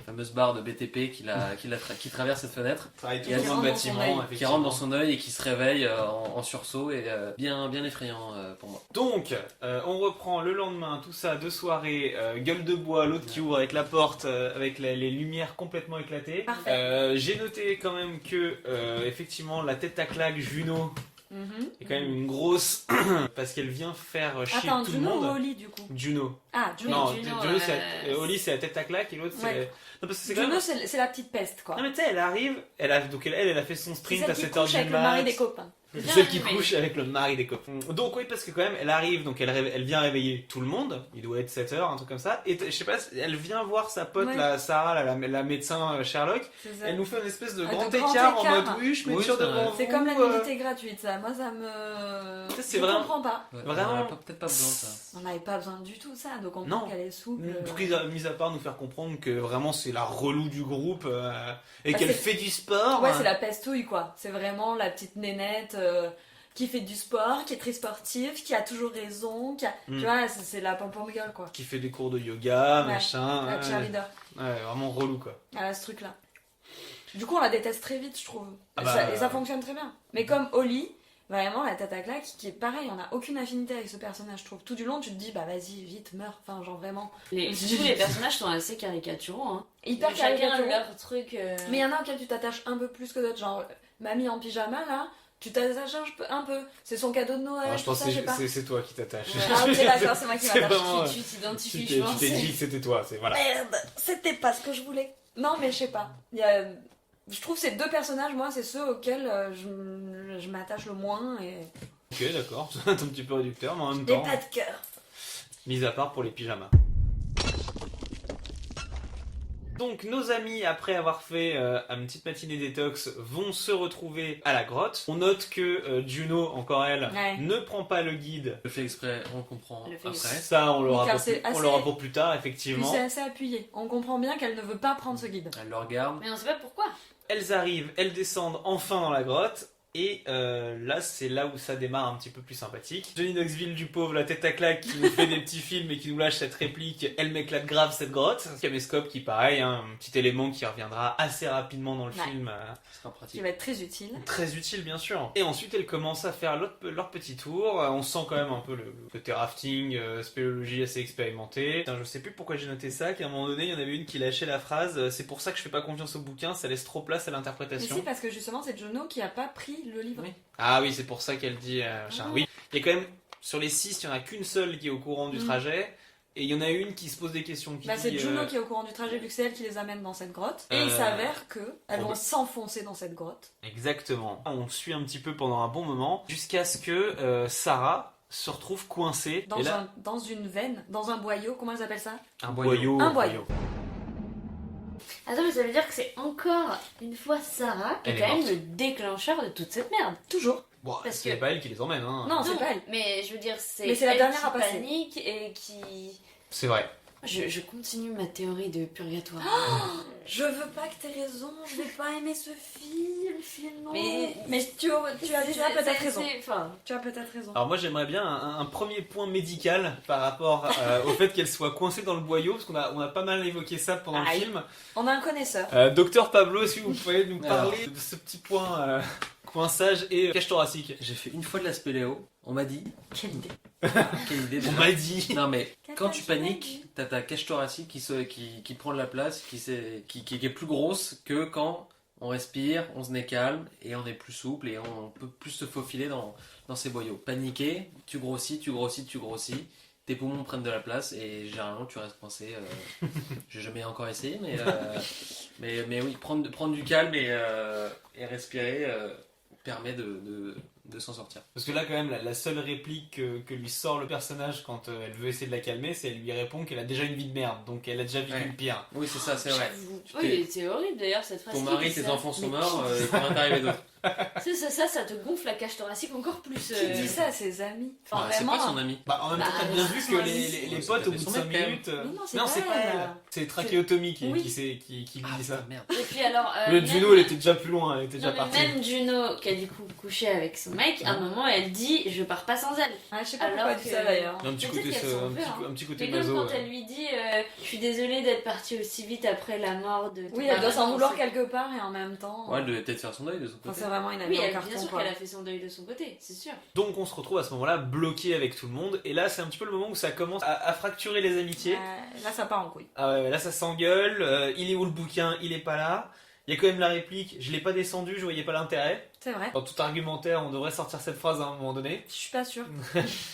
C: fameuse barre de BTP qui traverse cette fenêtre,
A: Travaille tout
C: Qui
A: le
E: rentre
A: monde
E: dans
A: bâtiment,
E: son œil.
C: qui
A: effectivement.
C: rentre dans son œil et qui se réveille en sursaut, et bien effrayant pour moi.
A: Donc, on reprend le lendemain, tout ça, deux soirées, gueule de bois, l'autre qui ouvre avec la porte, avec les lumières complètement éclatées.
E: Parfait.
A: J'ai noté quand même que, effectivement, la tête à claque Juno
E: Mhm.
A: est quand même une grosse, parce qu'elle vient faire chier
E: Attends,
A: tout le
E: Juno ou
A: monde.
E: Oli du coup?
A: Juno.
E: Ah, Juno.
A: Non,
G: Juno,
A: Juno, Oli c'est la tête à claque et l'autre c'est...
E: Ouais.
A: Non, parce que c'est quand même...
E: Juno, c'est la petite peste quoi.
A: Non mais tu sais, elle arrive, donc elle a fait son
E: C'est
A: sprint
E: celle
A: à
E: qui
A: 7h
E: couche
A: du
E: avec le mari des
A: mat.
E: copains.
G: Bien
A: Celle qui
G: animé.
A: couche avec le mari des copains. Donc oui, parce que quand même, elle arrive, donc elle vient réveiller tout le monde. Il doit être 7h, un truc comme ça. Et je sais pas, elle vient voir sa pote,
E: Ouais.
A: la Sarah, la médecin Sherlock.
E: C'est ça.
A: Elle nous fait une espèce de
E: Ah,
A: grand
E: de grand
A: écart en
E: écart.
A: mode oui, je mets
C: Oui,
A: sur
C: c'est vrai.
A: devant
E: C'est
A: vous,
E: comme la nudité gratuite ça. Moi ça me.
A: Ça, c'est
E: Je
A: vraiment-
E: comprends pas.
C: Ouais,
A: Vraiment.
C: on en a peut-être pas besoin de ça.
E: On n'avait pas besoin du tout de ça. Donc on
A: Non.
E: comprend qu'elle est souple.
A: Mis à part nous faire comprendre que vraiment c'est la relou du groupe et
E: Bah,
A: qu'elle
E: c'est-
A: fait du sport.
E: Ouais, c'est la pestouille quoi. C'est vraiment la petite nénette qui fait du sport, qui est très sportive, qui a toujours raison, qui a...
A: Mm.
E: Tu vois, c'est la pompom girl quoi.
A: Qui fait des cours de yoga,
E: Ouais.
A: machin.
E: La cheerleader.
A: Ouais, vraiment relou quoi.
E: Elle a ce truc là. Du coup, on la déteste très vite, je trouve.
A: Ah
E: Et
A: bah,
E: ça fonctionne très bien. Mais comme Oli, Vraiment, la tête à claque, qui est pareil, on n'a aucune affinité avec ce personnage, je trouve. Tout du long, tu te dis, bah vas-y, vite, meurs. Enfin, genre vraiment.
G: Tous les personnages sont assez caricaturaux. Hein.
E: Hyper
G: Chacun
E: caricaturaux.
G: leur truc.
E: Mais il y en a auxquels tu t'attaches un peu plus que d'autres. Genre, mamie en pyjama, là, tu t'attaches un peu. C'est son cadeau de Noël,
A: Je
E: tout
A: pense
E: ça,
A: que
E: je sais pas.
A: c'est toi qui t'attaches.
E: Ah, ok, d'accord, c'est moi qui
A: C'est
E: m'attache.
A: vraiment,
G: Tu t'identifies,
A: tu
G: je pense.
A: t'es dit que c'était toi, c'est voilà.
E: Merde, c'était pas ce que je voulais. Non, mais je sais pas. Je trouve ces 2 personnages, moi, c'est ceux auxquels je m'attache le moins et.
A: Ok, d'accord, c'est un petit peu réducteur, mais en même
E: J'ai
A: temps,
E: pas de cœur.
A: mis à part pour les pyjamas. Donc nos amis, après avoir fait une petite matinée détox, vont se retrouver à la grotte. On note que Juno, encore elle,
E: Ouais.
A: ne prend pas le guide.
C: Le fait exprès, on comprend
G: Le fait
C: après.
A: Ça, on l'aura
E: car
A: pour,
E: c'est
A: on
E: assez-
A: l'aura pour plus tard,
E: Puis
A: effectivement.
E: c'est assez appuyé. On comprend bien qu'elle ne veut pas prendre ce guide.
C: Elle le regarde.
G: Mais on sait pas pourquoi.
A: Elles arrivent, elles descendent enfin dans la grotte. Et là, c'est là où ça démarre un petit peu plus sympathique. Johnny Knoxville, du pauvre, la tête à claque, qui nous fait des petits films et qui nous lâche cette réplique. Elle m'éclate grave cette grotte. Caméscope qui, pareil, un petit élément qui reviendra assez rapidement dans le
E: Ouais.
A: film.
C: Ce sera
E: Qui
C: pratique.
E: va être très utile.
A: Très utile, bien sûr. Et ensuite, elles commencent à faire leur petit tour. On sent quand même un peu le côté rafting, spéléologie assez expérimentée. Putain, je sais plus pourquoi j'ai noté ça, qu'à un moment donné, il y en avait une qui lâchait la phrase c'est pour ça que je fais pas confiance au bouquin, ça laisse trop place à
E: Mais
A: l'interprétation.
E: si, parce que justement, c'est Juno qui a pas pris le livre.
C: Oui.
A: Ah oui, c'est pour ça qu'elle dit. machin. Oui, il y a quand même, sur les 6, il y en a qu'une seule qui est au courant du
E: Mm.
A: trajet. Et il y en a une qui se pose des questions. Qui
E: Bah, c'est
A: dit,
E: Juno qui est au courant du trajet, vu que c'est elle qui les amène dans cette grotte. Et il
A: Euh,
E: s'avère que elles vont
A: proba-
E: s'enfoncer dans cette grotte.
A: Exactement. On suit un petit peu pendant un bon moment, jusqu'à ce que Sarah se retrouve coincée.
E: Dans,
A: et là,
E: dans une veine, dans un boyau, comment elles appellent ça?
A: un
C: boyau.
E: Un boyau.
G: Attends, mais ça veut dire que c'est encore une fois Sarah qui est
A: Elle est
G: quand même
A: morte.
G: le déclencheur de toute cette merde.
E: Toujours.
A: Bon,
G: Parce
A: c'est
G: que-
A: pas elle qui les emmène, hein.
E: Non, c'est pas elle.
G: Mais je veux dire, c'est
E: Mais c'est la
G: elle
E: dernière
G: qui
E: à passer.
G: panique et qui.
A: C'est vrai.
G: Je continue ma théorie de purgatoire.
E: Je veux pas que t'aies raison, je vais pas aimer ce film. Non.
G: Mais-
E: tu as peut-être raison.
G: Enfin,
E: Tu as peut-être raison.
A: Alors moi j'aimerais bien un premier point médical par rapport au fait qu'elle soit coincée dans le boyau, parce qu'on a pas mal évoqué ça pendant
E: Aïe.
A: le film.
E: On a un connaisseur.
A: Docteur Pablo, si vous pouvez nous
C: Alors.
A: parler de ce petit point coinçage et cage thoracique.
C: J'ai fait une fois de la spéléo. On m'a dit.
E: Quelle idée.
C: Quelle idée.
A: On m'a dit.
C: Non mais quand tu
E: Qu'est-ce que tu m'as
C: paniques,
E: dit
C: t'as ta cage thoracique qui prend de la place, qui est plus grosse que quand on respire, on se met calme et on est plus souple et on peut plus se faufiler dans ces boyaux. Paniquer, tu grossis, tes poumons prennent de la place et généralement tu restes coincé. J'ai jamais encore essayé, mais oui, prendre du calme et respirer permet de s'en sortir.
A: Parce que là quand même la seule réplique que lui sort le personnage quand elle veut essayer de la calmer, c'est elle lui répond qu'elle a déjà une vie de merde, donc elle a déjà vécu
C: Ouais.
A: le pire.
C: Oui, c'est ça, c'est vrai.
G: j'avoue.
C: Tu t'es-
G: Oui, c'est horrible d'ailleurs cette phrase.
C: Ton
G: Qui
C: mari,
G: dit
C: tes
G: ça
C: enfants sont
E: Mais
C: morts,
E: qui
C: il pourrait en t'arriver d'autres.
G: Ça te gonfle la cage thoracique encore plus.
E: Qui dit ça à ses amis? Enfin,
C: Ah, c'est
E: vraiment.
C: pas son ami.
A: Bah en même temps
G: Bah,
A: t'as bien vu
E: son
A: que
E: ami.
A: les
C: Ouais,
A: potes
C: c'est
A: au bout de
C: son
A: 5
C: mec, quand même.
A: minutes...
E: Mais non, c'est
A: pas
E: pas
A: elle.
E: elle.
A: C'est Trachéotomie qui
E: Oui.
A: qui dit ça.
C: putain, merde.
G: Et puis alors.
A: Le
G: même-
A: Juno elle était déjà plus loin, elle était déjà
G: Non, mais
A: partie.
G: même Juno, qui a du coup couché avec son mec, à un moment elle dit je pars pas sans elle.
E: Ah, je sais pas
G: Alors
E: pourquoi elle dit
G: que-
E: ça d'ailleurs.
A: Un petit
G: Mais
A: côté,
G: peut-être qu'elle s'en veut, hein.
A: un petit côté
G: Mais comme
A: maso.
G: quand elle lui dit je suis désolée d'être partie aussi vite après la mort de. ton
E: Oui, elle doit
G: mari,
E: s'en vouloir
G: c'est-
E: quelque part et en même temps.
C: Ouais, elle devait peut-être faire son deuil de son
E: Enfin,
C: côté.
E: c'est vraiment une amie
G: Oui,
E: en
G: elle,
E: carton.
G: bien sûr
E: quoi.
G: qu'elle a fait son deuil de son côté, c'est sûr.
A: Donc on se retrouve à ce moment-là bloqué avec tout le monde, et là c'est un petit peu le moment où ça commence à fracturer les amitiés.
E: Là, ça part en couille.
A: Ah ouais, là ça s'engueule, il est où le bouquin, il est pas là. Il y a quand même la réplique, je l'ai pas descendu, je voyais pas l'intérêt.
E: C'est vrai.
A: Dans tout argumentaire, on devrait sortir cette phrase à un moment donné.
E: Je suis pas sûre.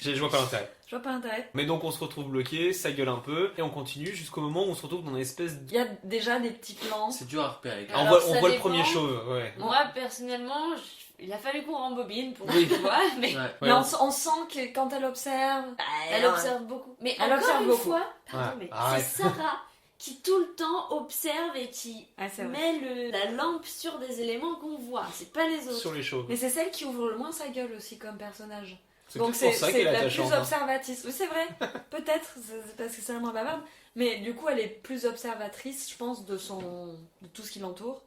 A: Je vois pas l'intérêt.
E: Je vois pas l'intérêt.
A: Mais donc on se retrouve bloqué, ça gueule un peu, et on continue jusqu'au moment où on se retrouve dans une espèce de...
E: Il y a déjà des petits plans.
C: C'est dur à repérer.
G: Alors,
A: on
G: ça
A: voit le
G: dépend.
A: premier chauve, ouais.
G: Moi personnellement, il a fallu qu'on rembobine pour
A: Oui.
G: tu vois, mais
C: Ouais.
E: Mais on sent que quand elle observe.
G: elle observe beaucoup. Mais
E: Elle
G: encore
E: observe
G: une
E: beaucoup.
G: fois, pardon,
A: Ouais,
G: mais
A: arrête.
G: c'est Sarah qui tout le temps observe et qui
E: Ah, c'est vrai.
G: met la lampe sur des éléments qu'on voit, c'est pas les autres.
A: Sur les chauves.
E: Mais c'est celle qui ouvre le moins sa gueule aussi comme personnage.
A: C'est
E: Donc
A: pour
E: c'est
A: ça
E: c'est
A: qu'elle est
E: la plus
A: attachante. hein.
E: observatrice. Oui, c'est vrai. Peut-être, c'est parce que c'est la moins bavarde. Mais du coup, elle est plus observatrice, je pense, de tout ce qui l'entoure.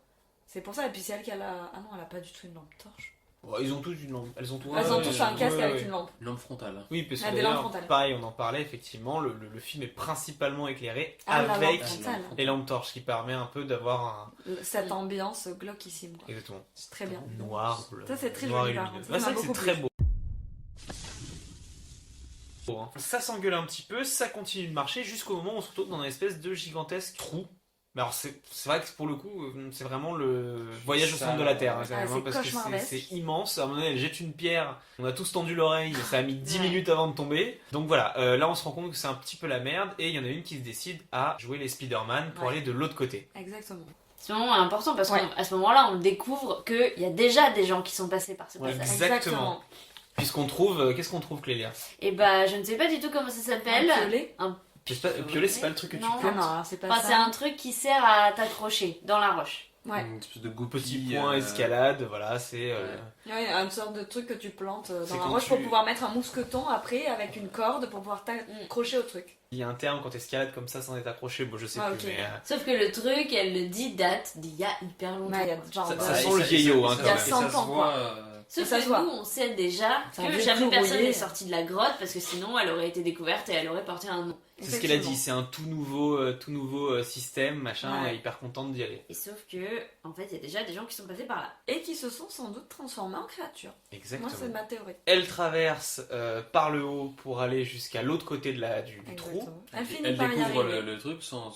E: C'est pour ça. Et puis c'est elle qui a la... Ah non, elle a pas du tout une lampe torche.
A: Ils ont tous une lampe. Elles ont tous
E: un casque avec une lampe.
C: Une lampe frontale.
A: Oui, parce que
E: Ah, des lampes
A: d'ailleurs,
E: frontales.
A: pareil, on en parlait effectivement, le film est principalement éclairé
E: Ah, la
A: avec
E: lampe frontale.
A: les lampes torches, qui permet un peu d'avoir
E: Cette ambiance glauquissime, quoi.
A: exactement,
E: C'est très bien.
A: noir, bleu.
E: Ça, c'est très
A: noir
E: joli,
A: et
E: par
A: lumineux.
E: contre. Ça
A: Ouais, c'est
E: m'a
A: vrai que c'est
E: beaucoup
A: très
E: plu.
A: beau. Ça s'engueule un petit peu, ça continue de marcher jusqu'au moment où on se retrouve dans une espèce de gigantesque trou. Mais alors c'est vrai que pour le coup, c'est vraiment le voyage au
C: Ça,
A: centre de la Terre, hein, quand
E: ah,
A: même,
E: c'est
A: hein, parce que
E: cauchemardesque.
A: c'est immense. À un moment donné, elle jette une pierre, on a tous tendu l'oreille, ça a mis 10
E: Ouais.
A: minutes avant de tomber. Donc voilà, là on se rend compte que c'est un petit peu la merde, et il y en a une qui se décide à jouer les Spider-Man pour
E: Ouais.
A: aller de l'autre côté.
E: Exactement.
G: Ce moment est important parce
E: Ouais.
G: qu'à ce moment-là, on découvre qu'il y a déjà des gens qui sont passés par ce
A: Ouais,
G: passage.
A: Exactement. Puisqu'on trouve, qu'est-ce qu'on trouve, Clélia?
G: Et bah, je ne sais pas du tout comment ça s'appelle.
E: Un piolet.
A: Piolet, c'est pas le truc que tu
G: Non.
E: Ah
A: plantes.
E: non, alors c'est pas
G: Enfin,
E: ça.
G: c'est un truc qui sert à t'accrocher dans la roche.
E: Ouais.
C: Une espèce de
A: Petit
C: goupille,
A: point escalade, voilà, c'est...
E: Ouais, une sorte de truc que tu plantes
A: C'est
E: dans la
A: quand
E: roche
A: tu-
E: pour pouvoir mettre un mousqueton après avec une corde pour pouvoir t'accrocher au truc.
A: Il y a un terme quand t'escalades comme ça sans être accroché, bon je sais
E: Ah,
A: plus,
E: ok.
A: mais...
G: Sauf que le truc, elle le dit, date d'il y a hyper longtemps.
E: Ouais, il y a
G: quoi.
E: genre,
A: Ça
E: ouais.
A: sent le vieillot, hein,
E: Il y a
A: quand même.
E: 100
C: ça se
E: ans,
C: voit,
E: quoi.
G: Sauf
E: Ça
G: que
E: se voit.
G: nous, on sait déjà
E: C'est un
G: que
E: vieux
G: jamais
E: clou
G: personne
E: rouillé.
G: n'est sorti de la grotte parce que sinon elle aurait été découverte et elle aurait porté un nom.
A: C'est ce qu'elle a dit, c'est un tout nouveau système, machin,
E: Ouais.
A: elle est hyper contente d'y aller.
G: Et sauf que, en fait, il y a déjà des gens qui sont passés par là.
E: Et qui se sont sans doute transformés en créatures.
A: Exactement.
E: Moi, c'est ma théorie.
A: Elle traverse par le haut pour aller jusqu'à l'autre côté de du trou.
E: Exactement. Elle finit
C: Elle
E: par y
C: découvre
E: arriver.
C: le truc sans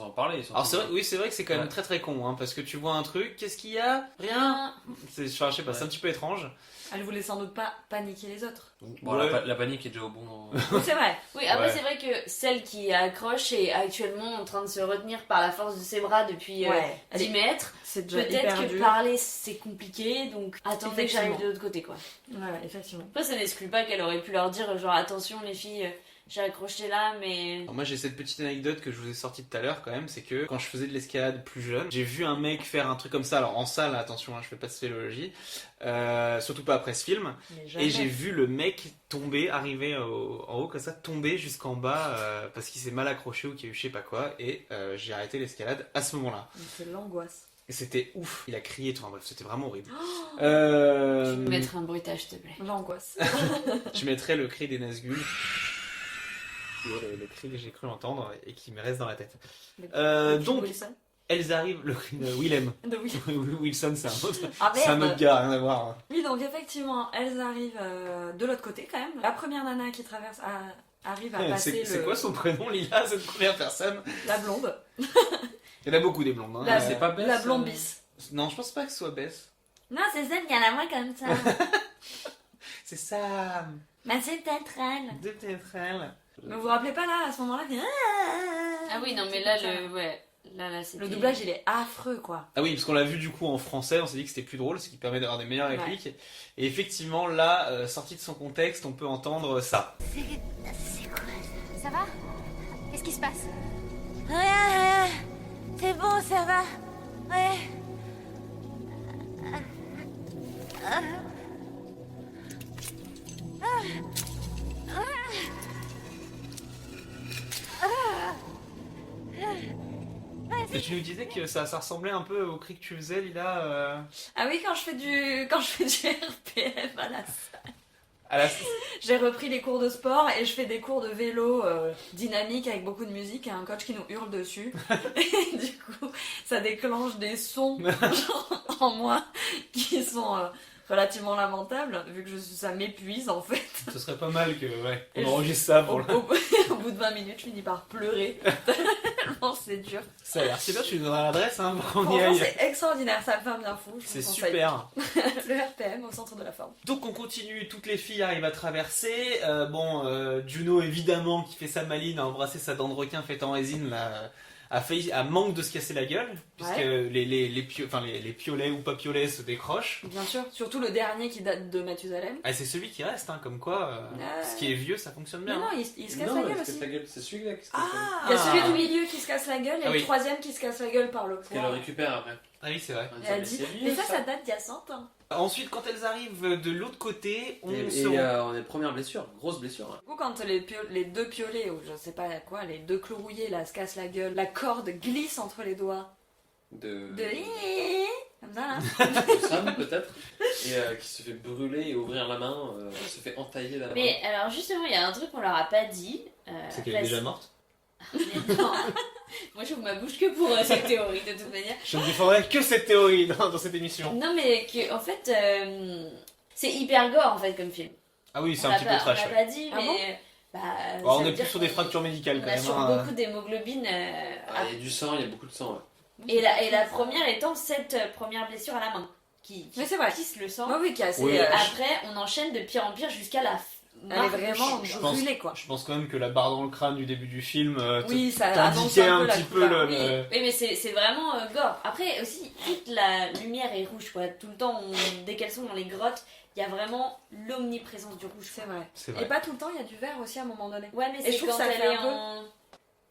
C: en parler. surtout.
A: Alors c'est vrai, oui, c'est vrai que c'est quand même
C: Ouais.
A: très très con, hein, parce que tu vois un truc, qu'est-ce qu'il y a? Rien. Enfin, je sais pas, c'est un petit peu étrange.
E: Elle voulait sans doute pas paniquer les autres.
C: Bon,
A: Ouais.
C: la panique est déjà au bon.
E: Oui, c'est vrai.
G: Oui, après
A: Ouais.
G: c'est vrai que celle qui accroche est actuellement en train de se retenir par la force de ses bras depuis
E: Ouais.
G: 10 mètres.
E: C'est déjà
G: Peut-être
E: hyper
G: que
E: dur.
G: parler c'est compliqué, donc attendez que j'arrive de
E: Effectivement.
G: l'autre côté quoi.
E: Ouais, effectivement.
G: Après ça n'exclut pas qu'elle aurait pu leur dire genre attention les filles, j'ai accroché là mais...
A: Alors moi j'ai cette petite anecdote que je vous ai sortie tout à l'heure quand même, c'est que quand je faisais de l'escalade plus jeune, j'ai vu un mec faire un truc comme ça, alors en salle, attention, hein, je fais pas de spéléologie, surtout pas après ce film,
E: Mais
A: et
E: jamais.
A: j'ai vu le mec tomber, arriver en haut comme ça, tomber jusqu'en bas parce qu'il s'est mal accroché ou qu'il y a eu je sais pas quoi, et j'ai arrêté l'escalade à ce moment-là.
E: Mais c'est l'angoisse.
A: Et c'était ouf, il a crié, tout, enfin bref, c'était vraiment horrible.
G: Tu peux mettre un bruitage s'il te plaît.
E: L'angoisse.
A: Je mettrai le cri des Nazgûl, qui est le cri que j'ai cru entendre et qui me reste dans la tête.
E: Le
A: Donc,
E: Wilson.
A: elles arrivent, le cri de Willem.
E: De Will-
A: Wilson, c'est un autre,
E: Ah
A: c'est un
E: merde.
A: autre gars, rien à voir.
E: Oui, donc effectivement, elles arrivent de l'autre côté quand même. La première nana qui traverse arrive à passer
A: C'est
E: le...
A: quoi son prénom, Lila, cette première personne?
E: la blonde.
A: Il y en a beaucoup des blondes. Hein.
E: La,
C: c'est pas Bess,
E: la blonde bis.
A: Non, je pense pas que ce soit Bess.
E: Non, c'est celle qui a la voix comme ça.
A: C'est ça.
E: Mais c'est peut-être elle.
A: De peut-être elle.
E: Mais vous vous rappelez pas là, à ce moment-là qui-
G: Ah oui non mais là le... Ouais. Là c'était...
E: Le doublage il est affreux quoi.
A: Ah oui, parce qu'on l'a vu du coup en français, on s'est dit que c'était plus drôle, ce qui permet d'avoir des meilleures
E: Ouais.
A: répliques. Et effectivement, là, sorti de son contexte, on peut entendre ça.
B: C'est quoi? Ça va? Qu'est-ce qui se passe?
H: Rien. C'est bon, ça va. Ouais.
A: Et tu nous disais que ça ressemblait un peu au cri que tu faisais, Lila.
E: Ah oui, quand je fais du RPM à la salle.
A: À la...
E: J'ai repris les cours de sport et je fais des cours de vélo dynamique avec beaucoup de musique et un coach qui nous hurle dessus. Et du coup, ça déclenche des sons en moi qui sont relativement lamentables vu que ça m'épuise en fait.
A: Ce serait pas mal que, ouais,
E: Et
A: on
E: je-
A: enregistre ça pour
E: Au,
A: le...
E: au bout de 20 minutes, je finis par pleurer. Tellement c'est dur.
A: Ça a l'air super, tu nous donneras l'adresse hein, pour qu'on y
E: Franchement,
A: aille.
E: c'est extraordinaire, ça me fait un bien fou. je vous
A: C'est
E: conseille.
A: super.
E: Le RPM au centre de la forme.
A: Donc on continue, toutes les filles arrivent à traverser. Juno évidemment qui fait sa maline, a embrassé sa dent de requin faite en résine, là, a manque de se casser la gueule, puisque
E: Ouais.
A: les piolets ou pas piolets se décrochent.
E: Bien sûr, surtout le dernier qui date de Mathusalem.
A: Ah, c'est celui qui reste, hein, comme quoi, ce qui est vieux ça fonctionne
E: Mais
A: bien.
E: non,
A: hein.
E: il se casse la gueule aussi.
C: C'est celui-là qui se casse la gueule.
E: Il y a celui
A: Ah.
E: du milieu qui se casse la gueule et
A: Ah oui.
E: le troisième qui se casse la gueule par le
C: Qu'elle le
E: poing.
C: récupère après.
A: Ah oui, c'est vrai.
E: Et elle dit, mais ça date d'il y a 100 ans.
A: Ensuite, quand elles arrivent de l'autre côté, on
C: Et
A: se
C: on est première blessure, grosse blessure. hein.
E: Du coup, quand les deux piolets, ou je sais pas quoi, les deux clous rouillés là se cassent la gueule, la corde glisse entre les doigts
C: De...
E: de... Comme ça, là.
C: Sam peut-être, et qui se fait brûler et ouvrir la main, se fait entailler la main.
G: Mais alors justement, il y a un truc qu'on leur a pas dit.
A: C'est qu'elle est déjà morte.
G: Mais non. Moi, j'ouvre ma bouche que pour cette théorie de toute manière.
A: Je ne défendrai que cette théorie dans cette émission.
G: Non, mais que en fait, c'est hyper gore en fait comme film.
A: Ah oui, c'est
G: On
A: un
G: l'a
A: petit
G: pas-
A: peu trash.
G: On l'a
A: ouais.
G: pas dit,
E: Ah
G: mais. Bah,
A: Bon,
G: ça
A: on
G: veut
A: est plus
G: dire
A: sur des
G: qu'on-
A: fractures médicales
G: On
A: quand
G: a
A: même.
G: sur
A: hein.
G: beaucoup d'hémoglobine.
C: Ah, il y a du sang, il y a beaucoup de sang. Ouais.
G: Et la première étant cette première blessure à la main qui
E: Mais c'est vrai.
G: pisse le sang.
E: Ouais, oui, qui est assez.
A: Oui,
G: Et
A: je-
G: après, on enchaîne de pire en pire jusqu'à la
E: Elle est
G: marque
E: vraiment
G: du chute.
A: pense-
E: brûlée, quoi.
A: Je pense quand même que la barre dans le crâne du début du film
E: Oui, ça annonce
A: t'indiquait un
E: la
A: petit peu
E: couleur.
A: le.
G: Oui, mais c'est vraiment gore. Après aussi, toute la lumière est rouge, quoi. Tout le temps, dès qu'elles sont dans les grottes, il y a vraiment l'omniprésence du rouge.
E: C'est vrai.
A: C'est
E: Et
A: vrai.
E: pas tout le temps, il y a du vert aussi à un moment donné.
G: Ouais, mais
E: Et
G: c'est
E: je trouve
G: quand
E: que ça
G: elle
E: fait
G: est
E: un peu-
G: en...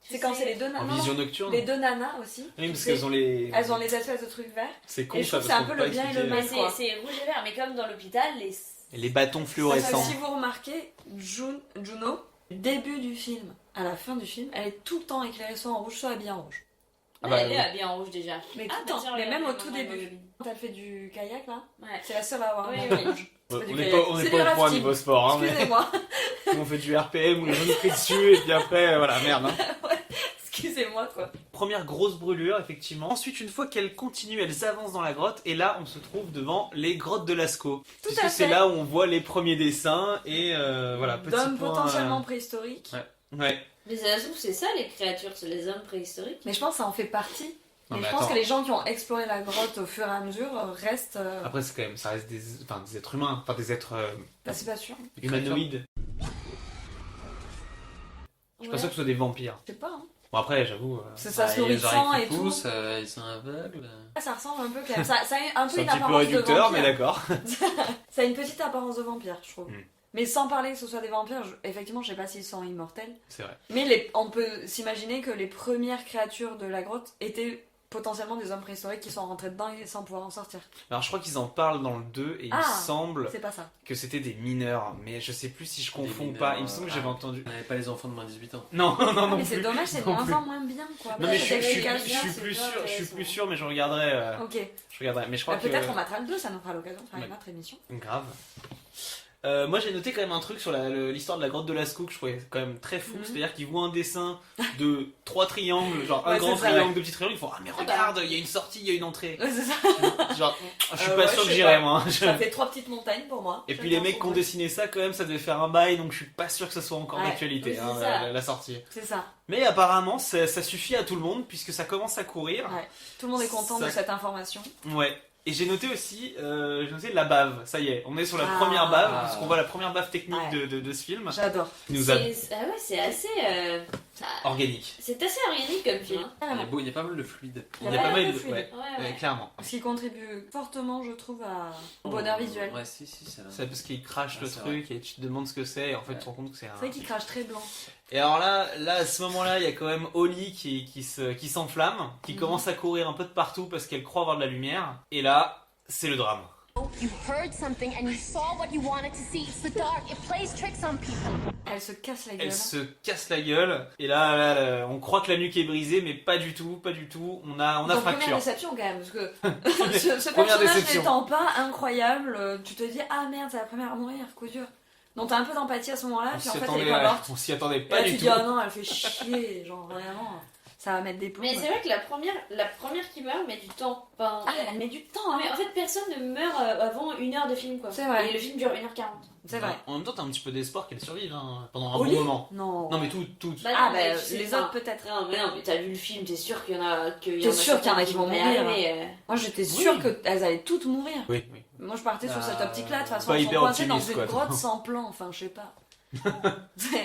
E: C'est quand c'est les deux
A: En
E: nanas.
A: vision nocturne.
E: Les deux nanas aussi.
A: Oui, parce
E: C'est-
A: qu'elles ont les.
E: Elles ont les espèces de trucs verts.
A: C'est con
E: Et je
A: ça
E: trouve
A: parce
E: que c'est
A: qu'on
E: un
A: peut
E: peu
A: pas
E: le bien et le
A: expliquer.
E: mal.
G: Mais c'est rouge et vert, mais comme dans l'hôpital, les...
A: Et les bâtons
E: Parce
A: fluorescents.
E: que si vous remarquez, Juno, début du film à la fin du film, elle est tout le temps éclairée soit en rouge, soit habillée en rouge.
A: Ah bah,
G: elle est
A: oui.
G: habillée en rouge déjà.
E: Mais
G: Ah,
E: tout le
G: bah
E: temps.
G: tiens,
E: Mais
G: regarde,
E: même au
G: maman,
E: tout début.
G: hémoglobine.
E: Quand elle fait du kayak là,
G: Ouais.
E: c'est la seule à avoir
G: Oui,
E: un
G: oui.
E: rouge.
A: Ouais,
E: C'est du
A: on n'est
E: kayak.
A: pas, on
E: C'est
A: n'est
E: du
A: pas au point
E: rafting.
A: niveau sport, hein, mais
E: Excusez-moi.
A: on fait du RPM ou les gens nous crient dessus et puis après, voilà, merde. Hein.
E: Excusez-moi quoi.
A: Première grosse brûlure, effectivement. Ensuite, une fois qu'elles continuent, elles avancent dans la grotte et là, on se trouve devant les grottes de Lascaux.
E: Tout
A: Puisque
E: à
A: c'est
E: fait.
A: là où on voit les premiers dessins et voilà, petit
E: D'hommes
A: point,
E: potentiellement préhistoriques.
A: Ouais.
G: Mais ça se trouve, c'est ça les créatures, c'est les hommes préhistoriques.
E: Mais je pense que ça en fait partie.
A: Non,
E: Et
A: mais
E: je pense
A: attends.
E: que les gens qui ont exploré la grotte au fur et à mesure restent.
A: Après, c'est quand même, ça reste des, enfin, des êtres humains, enfin des êtres
E: Bah, c'est pas sûr.
A: humanoïdes. Je suis pas sûr que ce soit des vampires.
E: Je sais pas. Hein.
A: Bon, après, j'avoue.
E: Ça se
C: il y a
E: nourrit
C: les
E: de sang
C: oreilles
E: et
C: qui
E: tout.
C: poussent, ils sont aveugles.
E: Ça ressemble un peu quand même. Ça a un peu
A: C'est
E: une
A: un petit peu
E: apparence de
A: réducteur,
E: vampire.
A: mais d'accord.
E: Ça a une petite apparence de vampire, je trouve.
A: Mm.
E: Mais sans parler que ce soit des vampires, effectivement, je sais pas s'ils sont immortels.
A: C'est vrai.
E: Mais on peut s'imaginer que les premières créatures de la grotte étaient potentiellement des hommes préhistoriques qui sont rentrés dedans et sans pouvoir en sortir.
A: Alors, je crois qu'ils en parlent dans le 2 et il
E: Ah.
A: me semble
E: C'est pas ça.
A: que c'était des mineurs, mais je sais plus si je confonds
C: mineurs,
A: pas. Il me semble que j'avais entendu.
C: On n'avait pas les enfants de moins de 18 ans.
A: Non, non,
E: Ah,
A: non
E: mais c'est
A: plus.
E: dommage, c'est de
A: Non
E: moins
A: plus.
E: en moins bien quoi.
A: Non, mais je
E: Après,
A: suis
E: c'est
G: Quelqu'un
A: plus
G: vient, c'est
A: sûr,
G: pas
A: je suis
G: intéressant.
A: plus sûr, mais je regarderai.
E: Ok.
A: Je regarderai. Mais je crois
E: Bah,
A: que.
E: peut-être on mettra le 2, ça nous fera l'occasion de faire
A: Ouais.
E: une autre émission.
A: Grave. Moi j'ai noté quand même un truc sur l'histoire de la grotte de Lascaux que je trouvais quand même très fou,
E: Mhm.
A: c'est-à-dire qu'ils voient un dessin de 3 triangles, genre un
E: Ouais,
A: grand
E: c'est ça,
A: triangle,
E: ouais.
A: deux petits triangles, ils font ah mais regarde, il y a une sortie, il y a une entrée.
E: Ouais, c'est ça.
A: Genre je suis pas
E: Ouais,
A: sûr
E: je
A: que
E: sais
A: j'irai
E: pas.
A: moi.
E: Ça fait 3 petites montagnes pour moi.
A: Et puis
E: Chacun
A: les mecs
E: son
A: qui ont
E: truc.
A: dessiné ça quand même ça devait faire un bail donc je suis pas sûr que ça soit encore
E: Ouais.
A: d'actualité
G: Oui, c'est
A: hein,
G: ça.
A: la sortie.
E: C'est ça.
A: Mais apparemment ça suffit à tout le monde puisque ça commence à courir.
E: Ouais. Tout le monde est content
A: Ça-
E: de cette information.
A: Ouais. Et j'ai noté aussi, j'ai noté la bave, ça y est, on est sur la
E: Ah.
A: première bave, parce qu'on voit la première bave technique
E: Ouais.
A: de ce film.
E: J'adore.
A: qui nous a
G: Ah ouais, c'est assez...
A: organique.
G: C'est assez organique comme film. hein.
C: Il y a beau- il y a pas mal de fluide.
A: Il y a pas mal de.
E: fluide.
A: Ouais,
G: Ouais, ouais.
A: clairement.
E: Ce qui contribue fortement, je trouve, au bonheur visuel.
C: Ouais, si, c'est là.
A: C'est parce qu'il crache
C: Ah,
A: le
C: c'est
A: truc et tu te demandes ce que c'est et en fait tu te rends compte que c'est
E: C'est vrai
A: un.
E: qu'il crache très blanc.
A: Et alors là à ce moment-là, il y a quand même Holly qui s'enflamme, qui
E: Mhm.
A: commence à courir un peu de partout parce qu'elle croit avoir de la lumière. Et là, c'est le drame.
B: You heard something and you saw what you wanted to see. It's the dark. It plays tricks on people.
E: Elle se casse la gueule.
A: Elle se casse la gueule et là, on croit que la nuque est brisée mais pas du tout, pas du tout. On a
E: Donc, première
A: fracture.
E: déception quand même, parce que ce
A: Première
E: personnage
A: déception.
E: n'étant pas incroyable, tu te dis ah merde, c'est la première à mourir, coup dur. Donc t'as un peu d'empathie à ce moment-là,
A: On
E: puis en
A: s'y
E: fait elle
A: attendait,
E: est pas morte.
A: on s'y attendait
E: Et
A: pas
E: là tu
A: du
E: te
A: tout.
E: dis ah non, elle fait chier, genre vraiment, ça va mettre des plombs.
G: Mais c'est vrai que la première qui meurt met du temps. Enfin,
E: Ah, elle met du temps,
G: non,
E: hein.
G: mais en fait, personne ne meurt avant 1 heure de film, quoi.
E: C'est vrai.
G: Et le film dure 1h40.
E: C'est vrai.
A: En même temps, t'as un petit peu d'espoir qu'elle survive hein, pendant un
E: Oli
A: bon moment.
E: Non.
A: Non mais tout.
G: Bah
E: Ah
G: non, mais
E: bah
G: tu sais
E: les
G: pas.
E: autres peut-être.
G: Non, mais t'as vu le film, t'es sûr qu'il y en a.
E: T'es sûr qu'il y en a qui vont
G: y
E: mourir,
G: arriver,
E: Moi j'étais sûre qu'elles allaient toutes mourir.
A: Oui, oui.
E: Moi je partais sur cette optique-là, de toute façon
A: pas
E: elles sont
A: hyper
E: coincées dans
A: optimiste,
E: une
A: quoi.
E: grotte sans plan, enfin je sais pas.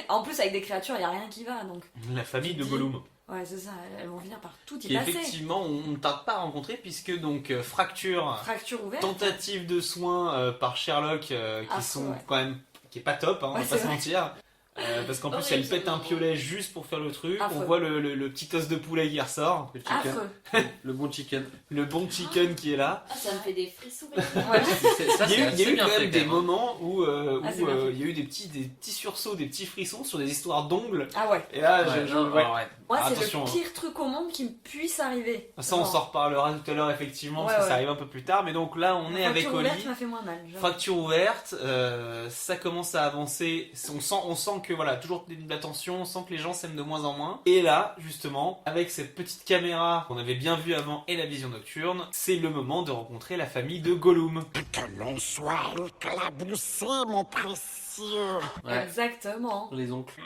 E: En plus avec des créatures, il y a rien qui va donc.
A: La famille de
E: Dis-
A: Gollum.
E: Ouais c'est ça, elles vont venir par tout y
A: Qui
E: passer.
A: effectivement on ne tarde pas à rencontrer puisque donc fracture,
E: Fracture ouverte.
A: tentative de soins par Sherlock qui
E: Ah,
A: sont
E: ouais.
A: quand même qui est pas top, hein, on
E: Ouais,
A: va pas
E: c'est
A: se
E: vrai.
A: mentir. Parce qu'en plus
G: Horrible,
A: elle pète
G: ce
A: un
G: moment.
A: piolet juste pour faire le truc.
E: Affreux.
A: On voit le petit os de poulet qui ressort.
C: Le chicken.
E: Affreux.
C: Le bon chicken.
A: Le bon chicken qui est là.
G: Ah, ça me fait des frissons.
E: Ouais.
C: Ça,
A: Il y a eu, il y a eu
C: bien
A: quand
C: fait,
A: même des
C: hein.
A: moments où,
E: Ah, c'est bien fait.
A: il y a eu des petits sursauts, des petits frissons sur des histoires d'ongles.
E: Ah ouais.
A: Et là,
C: Ouais,
A: je-
C: non,
A: ouais.
C: ouais.
E: Moi,
A: Ah,
E: c'est
A: attention,
E: le pire truc au monde qui me puisse arriver.
A: Ça, on s'en reparlera tout à l'heure, effectivement, parce
E: Ouais,
A: que ça
E: ouais.
A: arrive un peu plus tard. Mais donc là, on est avec
E: Fracture
A: Oli.
E: ouverte m'a fait moins mal. j'avoue.
A: Fracture ouverte, ça commence à avancer. On sent que voilà, toujours de la tension, on sent que les gens s'aiment de moins en moins. Et là, justement, avec cette petite caméra qu'on avait bien vue avant et la vision nocturne, c'est le moment de rencontrer la famille de Gollum.
D: Que l'on soit éclaboussé, mon précieux.
C: Ouais.
E: Exactement.
C: Les oncles.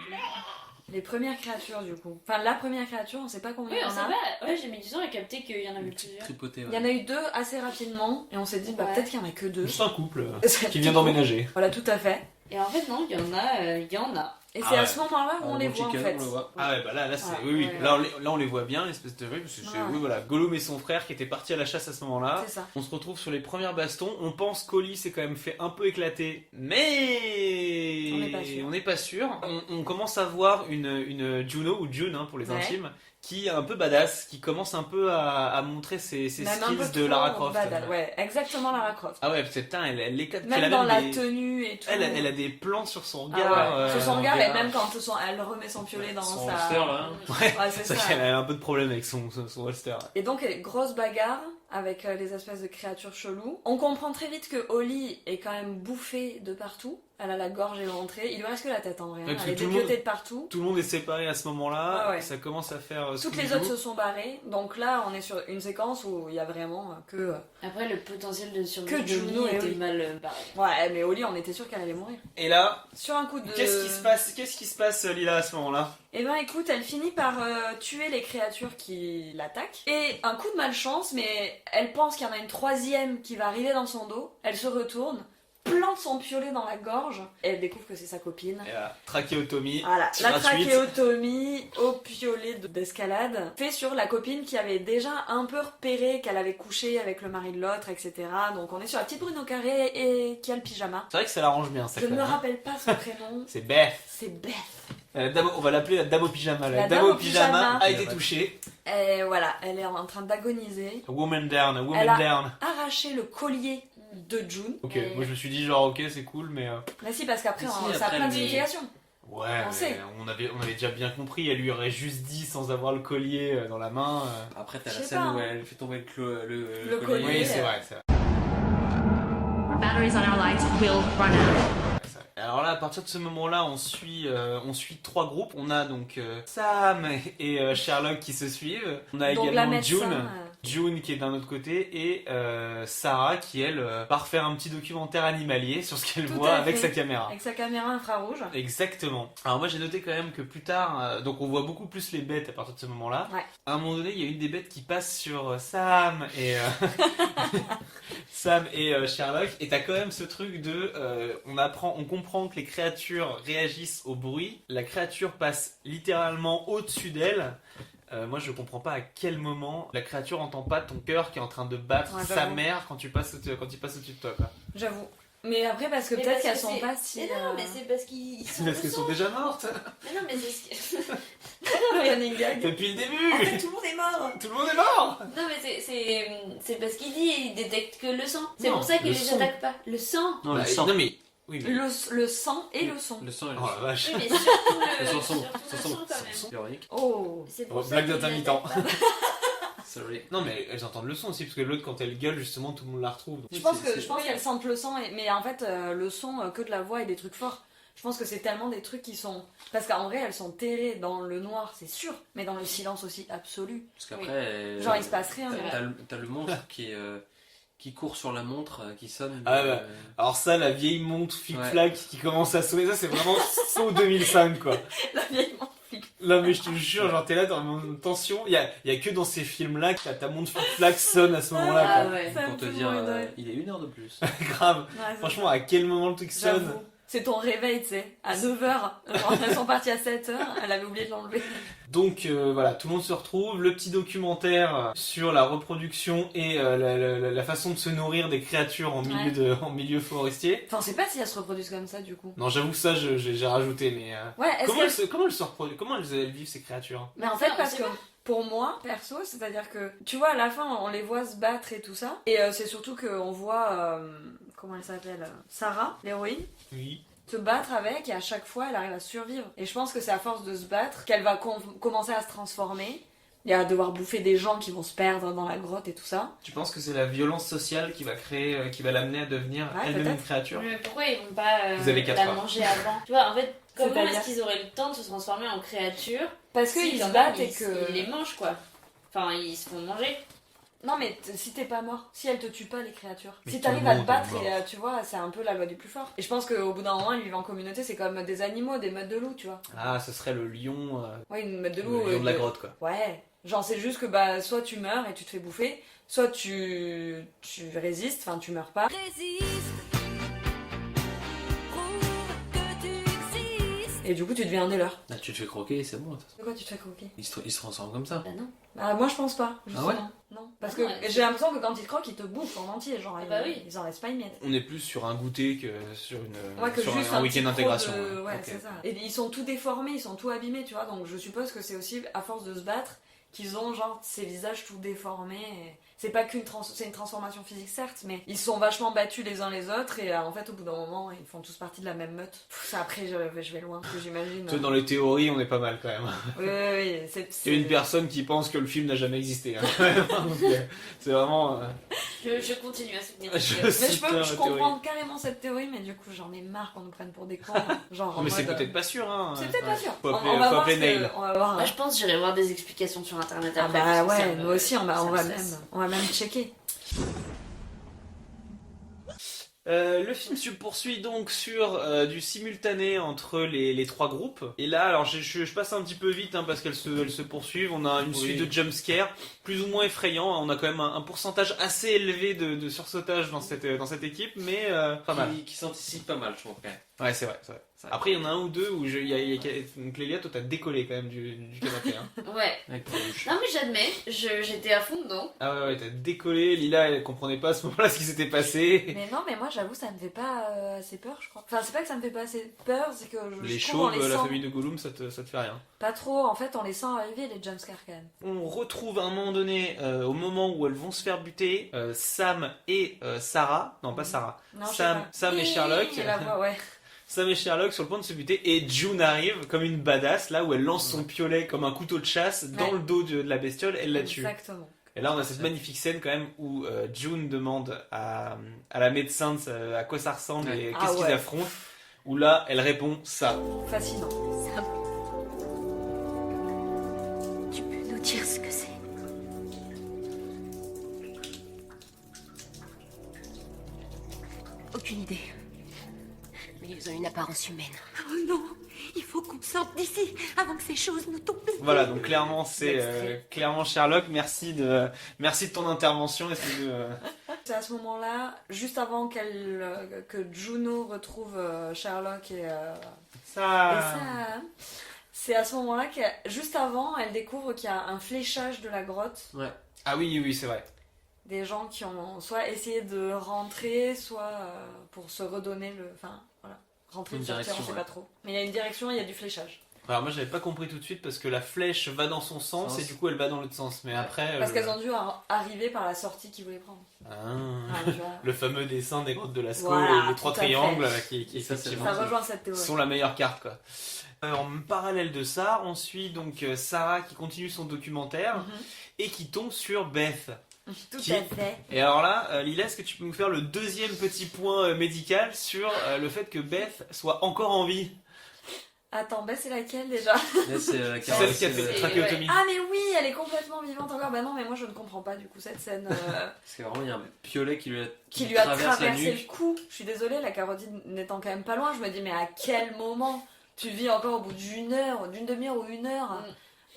E: Les premières créatures, du coup. Enfin, la première créature, on sait pas combien
G: Oui,
E: il y
G: on
E: en
G: sait
E: a.
G: pas. Ouais, j'ai mis du temps à capter qu'il y en avait plusieurs.
C: Tripoté,
E: Il y en a eu 2 assez rapidement, et on s'est dit, bah
G: Ouais.
E: peut-être qu'il y en a que 2.
A: Juste un couple
E: C'est
A: qui vient d'emménager.
E: Voilà, tout à fait.
G: Et en fait, non, il y en a. Il y en a.
E: Et
A: Ah
E: c'est
A: ouais.
E: à ce moment-là où on les voit, en fait.
C: On le voit.
A: Ah ouais, bah là c'est.
E: Ouais,
A: Oui, oui.
E: ouais,
A: Là, on les voit bien, l'espèce de. Parce que c'est.
E: Ouais.
A: Oui, voilà. Gollum et son frère qui étaient partis à la chasse à ce moment-là.
E: C'est ça.
A: On se retrouve sur les premières bastons. On pense qu'Oli s'est quand même fait un peu éclater, mais
E: On n'est pas sûr.
A: on n'est pas sûr. On commence à voir une Juno ou June hein, pour les
E: Ouais.
A: intimes, qui est un peu badass, qui commence un peu à montrer ses
E: Même un peu
A: skills de
E: trop
A: Lara Croft.
E: badass. Ouais, exactement Lara Croft.
A: Ah ouais, putain, elle éclate. Puis
E: Même
A: elle a
E: dans la
A: des-
E: tenue et tout.
A: Elle a des plans sur son
E: Ah
A: regard.
E: ouais. Sur son
A: en
E: regard, et
A: VR.
E: même quand elle remet son piolet dans
C: Son
E: sa.
C: hamster, là.
A: Ouais,
E: Ouais, c'est
A: c'est vrai
E: ça.
A: qu'elle a un peu de problème avec son holster.
E: Et donc, grosse bagarre avec les espèces de créatures cheloues. On comprend très vite que Holly est quand même bouffée de partout. Elle a la gorge éventrée. Il lui reste que la tête en vrai. hein.
A: Ouais, parce
E: Elle est
A: que tout le
E: dépiotée
A: monde-
E: de partout.
A: Tout le monde est séparé à ce moment-là,
E: Ouais, ouais.
A: ça commence à faire
E: Toutes les
A: Scooby-Doo.
E: autres se sont barrées. Donc là, on est sur une séquence où il y a vraiment que.
G: Après, le potentiel de survie
E: Que
G: de
E: Juno
G: Lee
E: et
G: était
E: Oli.
G: mal barré.
E: Ouais, mais Holly, on était sûr qu'elle allait mourir.
A: Et là,
E: Sur un coup de.
A: qu'est-ce qui se passe Lila à ce moment-là?
E: Eh ben écoute, elle finit par tuer les créatures qui l'attaquent. Et un coup de malchance, mais elle pense qu'il y en a une troisième qui va arriver dans son dos. Elle se retourne, plante son piolet dans la gorge, et elle découvre que c'est sa copine.
A: Et là, trachéotomie.
E: Voilà, la
A: gratuite.
E: trachéotomie au piolet d'escalade fait sur la copine qui avait déjà un peu repéré qu'elle avait couché avec le mari de l'autre, etc. Donc on est sur la petite brune au carré et qui a le pyjama.
A: C'est vrai que ça l'arrange bien, ça.
E: Je
A: quand
E: ne me
A: même, hein.
E: rappelle pas son prénom.
A: C'est Beth.
E: C'est Beth.
A: On va l'appeler la dame au pyjama. La
E: La
A: dame
E: dame
A: au
E: au
A: pyjama
E: pyjama.
A: a été touchée.
E: Et voilà, elle est en train d'agoniser.
A: A woman down, a woman
E: Elle a-
A: down.
E: Arracher le collier de June.
A: Ok, moi je me suis dit genre ok c'est cool mais
E: Mais si, parce qu'après,
C: Si,
E: ça a
C: après,
E: plein de
C: le-
E: significations.
A: ouais
E: On
A: mais
E: sait.
A: on avait déjà bien compris. Elle lui aurait juste dit sans avoir le collier dans la main.
C: Après, t'as
E: Je
C: la
E: sais
C: scène
E: pas,
C: où
E: hein.
C: elle fait tomber le
E: Le collier.
A: Oui c'est vrai. C'est vrai.
B: Batteries on our lights will run out.
A: Alors là, à partir de ce moment-là, on suit 3 groupes. On a donc Sam et Sherlock qui se suivent. On a
E: Donc la
A: également
E: médecin,
A: June qui est d'un autre côté et Sarah qui elle part faire un petit documentaire animalier sur ce qu'elle
E: Tout
A: voit
E: à
A: avec
E: fait.
A: sa caméra.
E: avec sa caméra infrarouge.
A: Exactement. Alors moi j'ai noté quand même que plus tard, donc on voit beaucoup plus les bêtes à partir de ce moment-là.
E: Ouais.
A: À un moment donné, il y a une des bêtes qui passe sur Sam et Sam et Sherlock. Et t'as quand même ce truc de, on comprend que les créatures réagissent au bruit. La créature passe littéralement au-dessus d'elle. Moi je comprends pas à quel moment la créature entend pas ton cœur qui est en train de battre
E: Ouais,
A: sa
E: j'avoue.
A: mère quand il passe au-dessus de toi. Quoi.
E: J'avoue. Mais après, parce que
G: Mais
E: peut-être
G: parce
E: qu'elles
G: que
E: sont
G: c'est-
E: pas si.
G: Mais non, mais c'est parce qu'ils
A: C'est
G: sont.
A: parce qu'elles sont déjà mortes
G: Mais non, mais c'est ce qui-
E: Running gag.
A: depuis le
E: En
A: début.
E: fait, tout le monde est mort.
A: Tout le monde est mort.
G: Non, mais c'est parce qu'il dit il détecte que le sang. C'est
A: Non,
G: pour ça qu'il
A: le
G: les
A: son.
G: attaque pas. Le sang.
C: Non,
A: Bah,
C: le sang.
A: Non mais oui mais.
E: Le sang et le son.
C: Le sang et le
A: Oh
C: sang.
A: la vache.
G: Oui, mais surtout le,
C: Le son,
G: surtout
C: son,
G: le
C: son,
G: son quand même.
C: son, ironique.
E: Oh.
G: C'est
A: Oh,
G: pour ça
A: blague
G: qu'il
A: d'intermittent.
G: l'attaque pas.
C: Sorry.
A: Non mais elles entendent le son aussi parce que l'autre quand elle gueule justement tout le monde la retrouve.
E: Je pense
C: c'est-
E: qu'elles sentent le sang, mais en fait, le son, que de la voix et des trucs forts. Je pense que c'est tellement des trucs qui sont. Parce qu'en vrai, elles sont terrées dans le noir, c'est sûr, mais dans le silence aussi absolu.
C: Parce qu'après.
E: Genre, il se passe rien.
C: T'as le monstre qui court sur la montre, qui sonne.
A: Ah ouais. Alors ça la vieille montre flic-flac qui commence à sonner, ça c'est vraiment saut 2005 quoi.
E: La vieille montre flic.
A: Non mais je te jure genre t'es là dans une tension, il y a que dans ces films là que ta montre flic-flac sonne à ce moment-là
G: Ah
A: quoi.
G: ouais.
E: Ça me
C: Pour te
E: fait
C: dire,
E: mourir de rire.
C: il est 1 heure de plus.
A: Grave.
E: Ouais, c'est
A: Franchement à quel moment le truc
E: ça.
A: sonne.
E: J'avoue. C'est ton réveil, tu sais, à 9h. Elles sont parties à 7h, elle avait oublié de l'enlever.
A: Donc voilà, tout le monde se retrouve, le petit documentaire sur la reproduction et la façon de se nourrir des créatures en en milieu forestier.
E: Enfin, on sait pas si elles se reproduisent comme ça, du coup.
A: Non, j'avoue que ça, j'ai rajouté, mais...
E: Ouais,
A: comment elles se reproduisent? Comment elles vivent, ces créatures?
E: Mais en fait,
G: Non,
E: parce
G: c'est
E: que...
G: pas.
E: Pour moi, perso, c'est-à-dire que, tu vois, à la fin, on les voit se battre et tout ça. Et c'est surtout qu'on voit, comment elle s'appelle, Sarah, l'héroïne,
A: Oui.
E: se battre avec, et à chaque fois, elle arrive à survivre. Et je pense que c'est à force de se battre qu'elle va commencer à se transformer. Il va devoir bouffer des gens qui vont se perdre dans la grotte et tout ça.
A: Tu penses que c'est la violence sociale qui va créer, qui va l'amener à devenir elle-même
E: peut-être.
A: une créature?
G: Mais pourquoi ils vont pas
A: Vous avez 4
G: la
A: heures.
G: manger avant? Tu vois, en fait, comment
E: C'est-à-dire
G: est-ce qu'ils auraient le temps de se transformer en créature
E: Parce
G: si
E: qu'ils
G: quand
E: se
G: même,
E: battent et que...
G: ils les mangent, quoi. Enfin, ils se font manger.
E: Non mais si t'es pas mort, si elle te tue pas les créatures,
A: Mais
E: si
A: tout le
E: t'arrives à te
A: monde
E: battre
A: est
E: et
A: mort.
E: tu vois, c'est un peu la loi du plus fort. Et je pense qu'au bout d'un moment, ils vivent en communauté, c'est comme des animaux, des meutes de loup, tu vois.
A: Ah, ce serait le lion,
E: Ouais, une meute de
A: le
E: loup.
A: lion de la grotte, quoi.
E: Ouais, genre c'est juste que bah soit tu meurs et tu te fais bouffer, soit tu résistes, enfin tu meurs pas.
H: Résiste. Prouve que tu existes.
E: Et du coup tu deviens un des leurs.
C: Ah, tu te fais croquer, c'est bon.
E: De quoi tu te fais croquer?
C: Il se transforme comme ça.
G: Bah non.
E: Bah moi je pense pas, justement.
C: ouais
E: Non. Parce
G: Ah
E: que
G: non, ouais,
E: j'ai l'impression que quand ils te croquent, ils te bouffent en entier, genre
G: Ah bah oui.
E: ils en laissent pas une miette.
A: On est plus sur un goûter que sur une
E: Ouais, que
A: sur
E: juste
A: un
E: petit
A: week-end
E: croc
A: d'intégration.
E: de- Ouais,
A: Ok.
E: c'est ça. Et ils sont tout déformés, ils sont tout abîmés, tu vois. Donc je suppose que c'est aussi à force de se battre qu'ils ont genre ces visages tout déformés. Et c'est pas c'est une transformation physique certes, mais ils se sont vachement battus les uns les autres et en fait au bout d'un moment ils font tous partie de la même meute. Ça après je vais loin, parce que j'imagine.
A: Tu sais, dans les théories, on est pas mal quand même.
E: Oui, oui,
A: Il y a une personne qui pense que le film n'a jamais existé. Hein, quand même. Donc, c'est vraiment.
G: Je continue à soutenir.
A: Je-
E: Mais
A: soutiens la
E: je
A: théorie.
E: comprends carrément cette théorie, mais du coup j'en ai marre qu'on nous prenne pour des cons. Genre, en
A: Mais c'est
E: mode,
A: peut-être pas sûr. Hein.
E: C'est peut-être pas sûr.
A: Faut appeler,
E: on va
A: faut
E: voir
A: appeler
E: ce
A: Neil.
E: que- on va voir.
G: Moi, je pense que j'irai voir des explications sur internet
E: Ah
G: après.
E: bah
G: parce que ça
E: ouais,
G: me-
E: nous aussi on
G: ça me
E: va
G: stresse.
E: même checker.
A: Le film se poursuit donc sur du simultané entre les trois groupes. Et là, alors je passe un petit peu vite hein, parce qu'elles se poursuivent. On a une suite de jumpscares plus ou moins effrayants. On a quand même un pourcentage assez élevé de sursautage dans cette équipe, mais pas mal.
C: Qui s'anticipe pas mal, je trouve, quand même.
A: Ouais, c'est vrai. Après, il y en a un ou deux où donc Lélia, toi t'as décollé quand même du canapé. Hein.
G: Ouais.
C: Avec ta bouche.
G: Non, mais j'admets, j'étais à fond dedans.
A: Ah ouais, t'as décollé. Lila, elle comprenait pas à ce moment-là ce qui s'était passé.
E: Mais non, mais moi j'avoue, ça me fait pas assez peur, je crois. Enfin, c'est pas que ça me fait pas assez peur, c'est que
A: Les
E: je trouve en
A: chauves,
E: les
A: la
E: sent
A: famille de Gollum, ça te fait rien.
E: pas trop. En fait, on les sent arriver les jumpscares quand même.
A: On retrouve à un moment donné, au moment où elles vont se faire buter, Sam et Sarah. Non, pas Sarah.
E: Non, je sais pas.
A: Sam et Sherlock.
E: Et la voix, ouais.
A: Sam et Sherlock sur le point de se buter. Et June arrive comme une badass, là où elle lance son piolet comme un couteau de chasse dans
E: Ouais.
A: le dos de la bestiole, elle la tue.
E: Exactement.
A: Et là, on a cette magnifique scène quand même où June demande à la médecin à quoi ça ressemble et
E: Ah
A: qu'est-ce qu'ils
E: ouais.
A: affrontent. Où là, elle répond ça.
E: Fascinant.
B: Tu peux nous dire ce que c'est? Aucune idée. Mais ils ont une apparence humaine.
H: Oh non, il faut qu'on sorte d'ici avant que ces choses nous tombent.
A: Voilà, donc clairement, c'est clairement Sherlock. Merci de ton intervention. Est-ce que,
E: C'est à ce moment-là, juste avant que Juno retrouve Sherlock et ça, c'est à ce moment-là que, juste avant, elle découvre qu'il y a un fléchage de la grotte.
C: Ouais.
A: Ah oui, c'est vrai.
E: Des gens qui ont soit essayé de rentrer, soit pour se redonner enfin, voilà. Rentrer,
C: Une
E: sortir,
C: direction,
E: on sait
C: ouais.
E: pas trop. Mais il y a une direction, il y a du fléchage.
A: Alors moi j'avais pas compris tout de suite parce que la flèche va dans son sens
C: Sens.
A: et du coup elle va dans l'autre sens. Mais après...
E: Parce qu'elles ont dû arriver par la sortie qu'ils voulaient prendre.
A: Ah.
E: Ouais, tu vois.
A: Le fameux dessin des grottes de Lascaux
E: Voilà,
A: et les trois
E: tout à fait.
A: triangles qui
C: Ça, c'est
A: effectivement
E: Ça rejoint cette théorie.
A: sont la meilleure carte quoi. En parallèle de ça, on suit donc Sarah qui continue son documentaire
E: Mhm.
A: et qui tombe sur Beth.
E: Tout
A: Qui-
E: à fait.
A: Et alors là, Lila, est-ce que tu peux nous faire le deuxième petit point médical sur le fait que Beth soit encore en vie?
E: Attends, Beth, c'est laquelle déjà?
C: Là, c'est
A: Celle qui a fait
G: c'est-
A: une trachéotomie.
E: Ah, mais oui, elle est complètement vivante encore. Bah non, mais moi je ne comprends pas du coup cette scène
C: Parce que vraiment, il y a un piolet qui
E: qui lui a
C: traverse la
E: traversé
C: nuque.
E: le cou. Je suis désolée, la carotide n'étant quand même pas loin. Je me dis, mais à quel moment tu vis encore au bout d'une heure, d'une demi-heure ou une heure?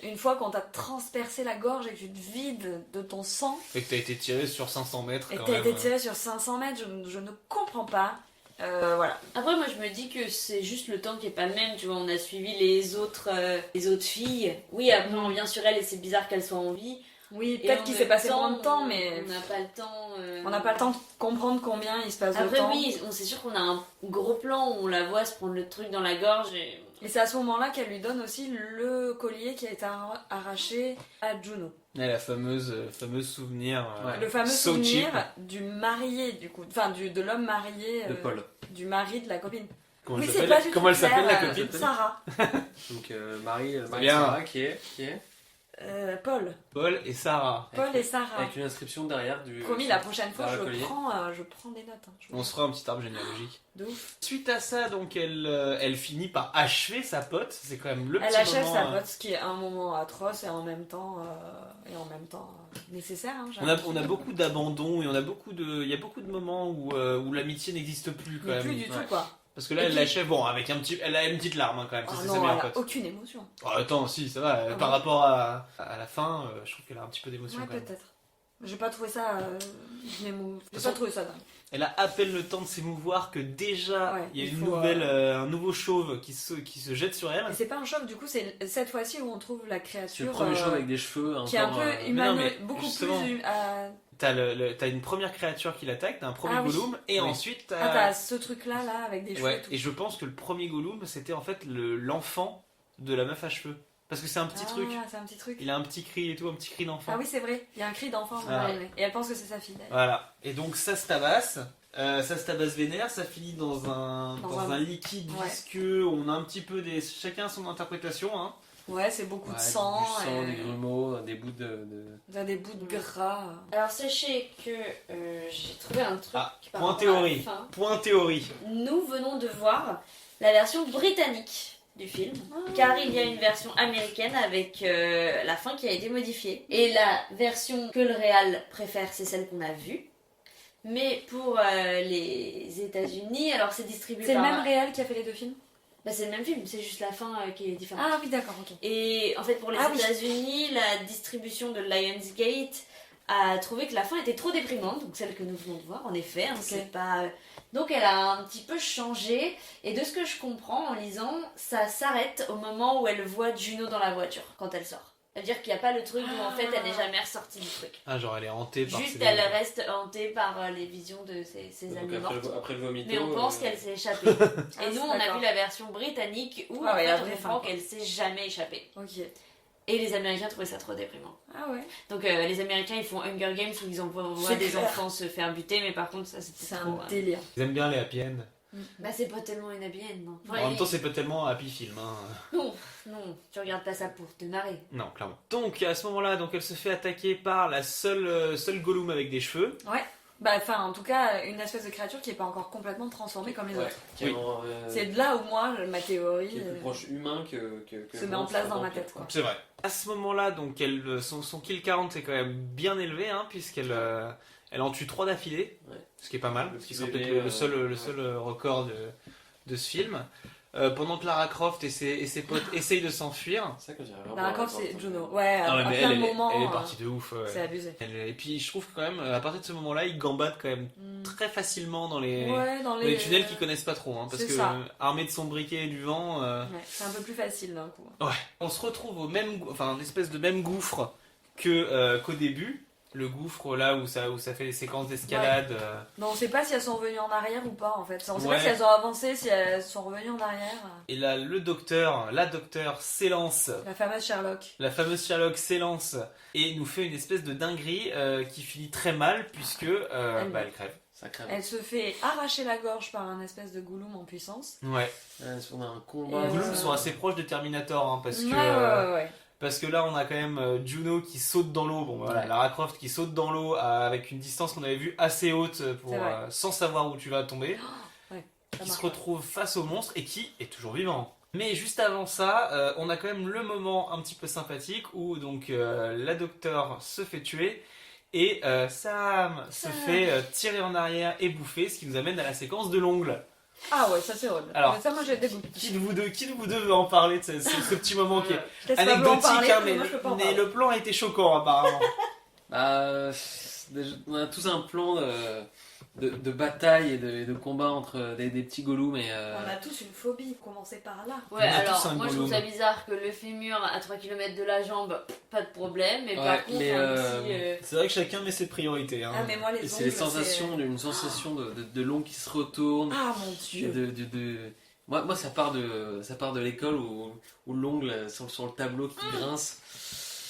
E: Une fois qu'on t'a transpercé la gorge et que tu te vides de ton sang
A: Et que t'as été tiré sur 500 mètres
E: et
A: quand
E: que t'as
A: même.
E: été tiré sur 500 mètres, je ne comprends pas Voilà.
G: Après, moi, je me dis que c'est juste le temps qui est pas le même. Tu vois, on a suivi les autres filles. Oui, après, on revient sur elle et c'est bizarre qu'elle soit en vie.
E: Oui,
G: Et
E: peut-être
G: en
E: qu'il
G: même
E: s'est passé
G: temps,
E: moins de temps, mais
G: On n'a pas le temps.
E: on n'a pas le temps de comprendre combien il se passe de
G: Après,
E: temps.
G: oui, c'est sûr qu'on a un gros plan où on la voit se prendre le truc dans la gorge.
E: Et c'est à ce moment-là qu'elle lui donne aussi le collier qui a été arraché à Juno.
A: Et la fameuse souvenir.
C: Ouais.
E: Le fameux
A: So
E: souvenir
A: cheap.
E: du marié, du coup. Enfin, de l'homme marié.
C: De Paul.
E: Du mari de la copine.
A: Comment
E: Oui,
A: elle
E: c'est
A: s'appelle
E: pas du tout
A: Comment elle s'appelle la
E: clair,
A: copine
E: Sarah.
C: Donc Marie
A: bien.
C: Sarah qui est
E: Paul.
A: Paul et Sarah.
E: Paul et Sarah.
C: avec une inscription derrière du.
E: Promis, la prochaine fois,
C: Dans le collier.
E: je prends des notes. Hein.
A: On se fera un petit arbre généalogique.
E: De ouf.
A: Suite à ça, donc elle finit par achever sa pote. C'est quand même le
E: Elle
A: petit
E: achève
A: moment.
E: sa pote, ce qui est un moment atroce et en même temps, nécessaire. Hein, j'ai
A: On a
E: l'impression.
A: beaucoup d'abandon et il y a beaucoup de moments où l'amitié n'existe plus quand
E: Mais
A: même.
E: plus du tout,
C: Ouais.
E: quoi.
A: Parce que là,
E: Et
A: elle
E: puis-
A: l'achève, bon, elle a une petite larme hein, quand même,
E: Oh
A: c'est sa
E: non, elle
A: meilleure
E: a
A: pote.
E: aucune émotion.
A: Oh, attends, si, ça va.
E: Ah
A: Par
E: bon
A: rapport à la fin, je trouve qu'elle a un petit peu d'émotion
E: Ouais,
A: quand même.
E: peut-être. J'ai pas trouvé ça. J'ai
A: façon-
E: pas trouvé ça dingue.
A: Elle a à peine le temps de s'émouvoir que déjà
E: Ouais,
A: il y a
E: il
A: une
E: faut,
A: nouvelle, un nouveau chauve qui se jette sur elle.
E: Et c'est pas un choc, du coup, c'est cette fois-ci où on trouve la
C: C'est le
E: créature
C: premier show avec des cheveux
E: qui est un
C: encore,
E: peu
A: mais
E: humanoïde,
A: non, mais
E: beaucoup
A: justement.
E: plus.
A: T'as une première créature qui l'attaque, t'as un premier
E: Ah oui.
A: Gollum, et
C: Oui.
A: ensuite
E: T'as ce truc-là, là, avec des cheveux.
A: Ouais,
E: et tout.
A: et je pense que le premier Gollum, c'était en fait l'enfant de la meuf à cheveux. Parce que c'est un petit truc.
E: C'est un petit truc.
A: Il a un petit cri et tout, un petit cri d'enfant.
E: Ah oui, c'est vrai. Il y a un cri d'enfant.
A: Ah.
E: Ouais. Et elle pense que c'est sa fille. d'ailleurs.
A: Voilà. Et donc ça se tabasse. Ça se tabasse vénère, ça finit dans un liquide
E: Ouais.
A: visqueux. On a un petit peu chacun son interprétation. Hein.
E: Ouais, c'est beaucoup
C: Ouais,
E: de sang.
C: du sang,
E: et-
C: des grumeaux, des bouts de...
E: T'as des bouts de gras.
G: Alors, sachez que j'ai trouvé un truc
A: Ah,
G: par
A: point
G: rapport à la
A: théorie.
G: fin.
A: Point théorie.
G: Nous venons de voir la version britannique du film, car il y a une version américaine avec la fin qui a été modifiée. Et la version que le réal préfère, c'est celle qu'on a vue. Mais pour les États-Unis, alors c'est distribué
E: C'est le
G: par...
E: même réel qui a fait les deux films
G: Bah, c'est le même film, c'est juste la fin qui est différente.
E: Ah oui, d'accord, ok.
G: Et en fait, pour les
E: Ah oui.
G: États-Unis, la distribution de Lionsgate a trouvé que la fin était trop déprimante, donc celle que nous venons de voir, en effet. Hein,
E: Ok.
G: c'est pas... Donc elle a un petit peu changé, et de ce que je comprends en lisant, ça s'arrête au moment où elle voit Juno dans la voiture, quand elle sort. C'est-à-dire qu'il n'y a pas le truc où en fait elle n'est jamais ressortie du truc.
A: Ah, genre elle est hantée par
G: Juste
A: ses-
G: elle reste hantée par les visions de ses
C: Donc
G: amis
C: après,
G: morts.
C: après le vomito...
G: Mais on pense qu'elle s'est échappée. Et nous, on a
E: d'accord.
G: vu la version britannique où
E: Ah
G: en
E: ouais,
G: fait,
E: la
G: on
E: vraie
G: comprend
E: fin.
G: qu'elle s'est jamais échappée.
E: Ok.
G: Et les Américains trouvaient ça trop déprimant.
E: Ah ouais.
G: Donc les Américains, ils font Hunger Games où ils envoient
E: C'est
G: des
E: clair.
G: enfants se faire buter, mais par contre, ça c'était
E: C'est
G: trop...
E: un délire.
A: Ils aiment bien les happy end.
G: Bah c'est pas tellement une happy end, non.
A: En même temps, c'est pas tellement un happy film. Hein.
G: Non, tu regardes pas ça pour te marrer.
A: Non, clairement. Donc à ce moment-là, donc elle se fait attaquer par la seule Gollum avec des cheveux.
E: Ouais. Bah, enfin, en tout cas, une espèce de créature qui est pas encore complètement transformée comme les
C: Ouais,
E: autres.
C: qui est,
A: Oui.
E: C'est de là où moi, ma théorie
C: qui est plus proche humain que
E: se met en place dans ma tête, quoi.
A: C'est vrai. À ce moment-là, donc son kill 40 est quand même bien élevé, hein, puisqu'elle elle en tue 3 d'affilée,
C: Ouais.
A: ce qui est pas mal,
C: Le
A: ce qui serait
C: bébé,
A: peut-être le seul record de ce film. Pendant que Lara Croft et ses potes essayent de s'enfuir.
C: C'est ça que j'avais
E: Lara Croft, c'est Juno. Ouais,
A: Ah ouais,
E: à
A: mais
E: plein de
A: elle
E: moments.
A: est partie de ouf. Ouais.
E: C'est abusé.
A: Et puis je trouve que quand même, à partir de ce moment-là, ils gambadent quand même très facilement dans les,
E: Ouais, dans
A: dans les tunnels qu'ils connaissent pas trop. Hein, parce
E: c'est
A: que
E: ça.
A: armés de son briquet et du vent,
E: Ouais, c'est un peu plus facile d'un coup.
A: on se retrouve au même, enfin, une espèce de même gouffre qu'au début. Le gouffre là où ça fait les séquences d'escalade.
E: Non, on sait pas si elles sont revenues en arrière ou pas en fait. On sait
A: Ouais.
E: pas si elles ont avancé, si elles sont revenues en arrière.
A: Et là, la docteure s'élance.
E: La fameuse Sherlock.
A: La fameuse Sherlock s'élance et nous fait une espèce de dinguerie qui finit très mal puisque elle crève.
C: Ça crève.
E: Elle se fait arracher la gorge par un espèce de Gollum en puissance.
A: Ouais.
C: On a un
E: Et,
C: combat.
A: Les Gollum sont assez proches de Terminator hein, parce que
E: ouais.
A: parce que là on a quand même Juno qui saute dans l'eau. Bon voilà,
E: Ouais.
A: Lara Croft qui saute dans l'eau avec une distance qu'on avait vue assez haute pour
E: C'est vrai.
A: sans savoir où tu vas tomber.
E: Ça
A: Qui
E: marche
A: se retrouve face au monstre et qui est toujours vivant. Mais juste avant ça, on a quand même le moment un petit peu sympathique où donc la docteure se fait tuer et Sam se fait tirer en arrière et bouffer, ce qui nous amène à la séquence de l'ongle.
E: Ah ouais, ça c'est horrible.
A: Alors,
E: Mais ça, moi j'ai dégoût.
A: Qui de vous deux veut en parler de ce petit moment qui est
E: Je laisse Pablo en
A: anecdotique,
E: parler,
A: hein,
E: mais moi je peux pas en
A: mais
E: parler.
A: le plan a été choquant apparemment.
C: Bah, on a tous un plan de bataille et de combat entre des petits Gollum et...
E: On a tous une phobie, commencez par là.
G: Ouais,
A: On a tous
G: alors
A: un
G: moi je trouve
A: Gollum.
G: ça bizarre que le fémur à 3 km de la jambe, pas de problème, mais
C: Ouais,
G: par contre,
C: mais,
A: C'est vrai que chacun met ses priorités. Hein.
E: Ah, mais moi, les
C: Et c'est
E: ongles,
C: les sensations, une sensation de l'ongle qui se retourne.
E: Ah mon
C: Et
E: dieu.
C: Moi ça part de l'école où l'ongle sur le tableau qui grince.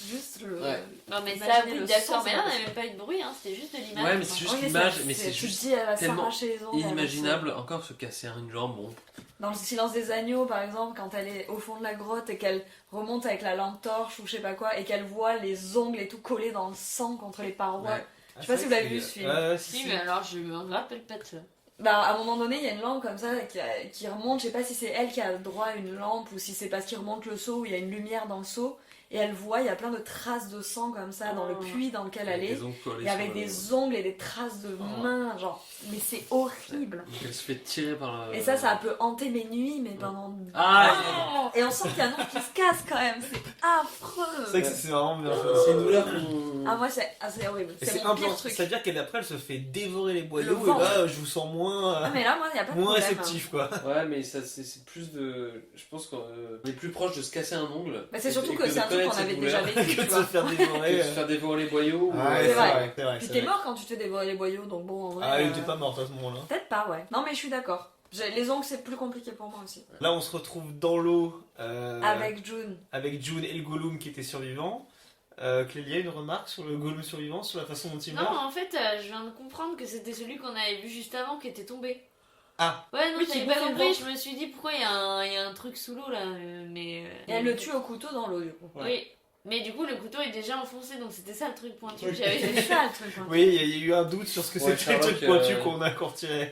E: Juste le.
C: Ouais.
G: Non mais ça,
E: Imaginez
G: oui,
E: le
G: d'accord,
E: son,
G: mais là on
E: ça
G: n'a même pas eu de bruit, hein, c'était juste de l'image.
C: Ouais, mais c'est juste
E: Oui,
C: l'image, mais
E: tu
C: c'est
E: te
C: juste
E: dis, elle va
C: tellement
E: s'arracher les ongles.
C: inimaginable. Encore se casser une jambe, bon.
E: Dans le silence des agneaux, par exemple, quand elle est au fond de la grotte et qu'elle remonte avec la lampe torche ou je sais pas quoi, et qu'elle voit les ongles et tout collés dans le sang contre les parois.
C: Ouais.
E: Je sais pas si vous l'avez vu ce film.
G: Si, mais alors je me rappelle pas de ça.
E: Bah, à un moment donné, il y a une lampe comme ça qui remonte. Je sais pas si c'est elle qui a le droit à une lampe ou si c'est parce qu'il remonte le seau où il y a une lumière dans le seau. Et elle voit, il y a plein de traces de sang comme ça dans le puits dans lequel elle est.
C: Des ongles collés
E: Et avec
C: sur le-
E: des ongles et des traces de mains, genre. Mais c'est horrible.
C: Donc elle se fait tirer par le...
E: Et ça peut hanter mes nuits, mais pendant.
C: Ah,
E: Et on sent qu'il y a un ongle qui se casse quand même. C'est affreux.
A: C'est vrai que c'est vraiment bien fait.
C: c'est une douleur qu'on...
E: Ah, moi, c'est horrible.
A: Et
E: C'est
A: c'est
E: mon pire
A: important.
E: truc.
A: C'est-à-dire qu'après elle se fait dévorer les boyaux
E: Le
A: et
E: ventre.
A: là je vous sens moins,
E: Ah, mais là, moi, il n'y a pas de
A: moins
E: problème.
A: réceptif quoi.
C: Ouais, mais ça c'est plus de... Je pense qu'on est plus proche de se casser un ongle.
E: Bah, c'est surtout
C: et
E: que
C: de
E: c'est un truc
C: connaître
E: qu'on avait
C: cette
E: déjà
C: douleur.
E: vécu,
A: Que
E: tu
A: de
E: vois.
A: se faire
C: Que
A: dévorer.
C: de se faire dévorer les boyaux.
A: Ah ouais,
E: C'est vrai.
A: c'est vrai.
E: Puis
A: c'est
E: t'es
A: vrai.
E: mort quand tu te fais dévorer les boyaux, donc bon, en vrai.
A: Ah, il était pas morte à ce moment-là.
E: Peut-être pas, ouais. Non, mais je suis d'accord. Les ongles, c'est plus compliqué pour moi aussi.
A: Là, on se retrouve dans l'eau
E: Avec June.
A: avec June et le Gollum qui était survivant. Clélia, une remarque sur le Gollum survivant, sur la façon dont il
G: Non,
A: meurt?
G: en fait, je viens de comprendre que c'était celui qu'on avait vu juste avant qui était tombé.
A: Ah.
G: Ouais, non,
E: Oui, qui
G: j'avais pas
E: bouffe le
G: compris,
E: ventre.
G: je me suis dit pourquoi il y a un truc sous l'eau là, mais...
E: Et elle le tue au couteau dans l'eau, du coup.
G: Oui, mais du coup le couteau est déjà enfoncé, donc c'était ça le truc pointu que
A: Oui.
G: j'avais
E: C'est
G: fait.
E: ça le truc. hein.
A: Oui, il y a eu un doute sur ce que
C: Ouais,
A: c'était le truc
C: Sherlock,
A: pointu qu'on a retiré.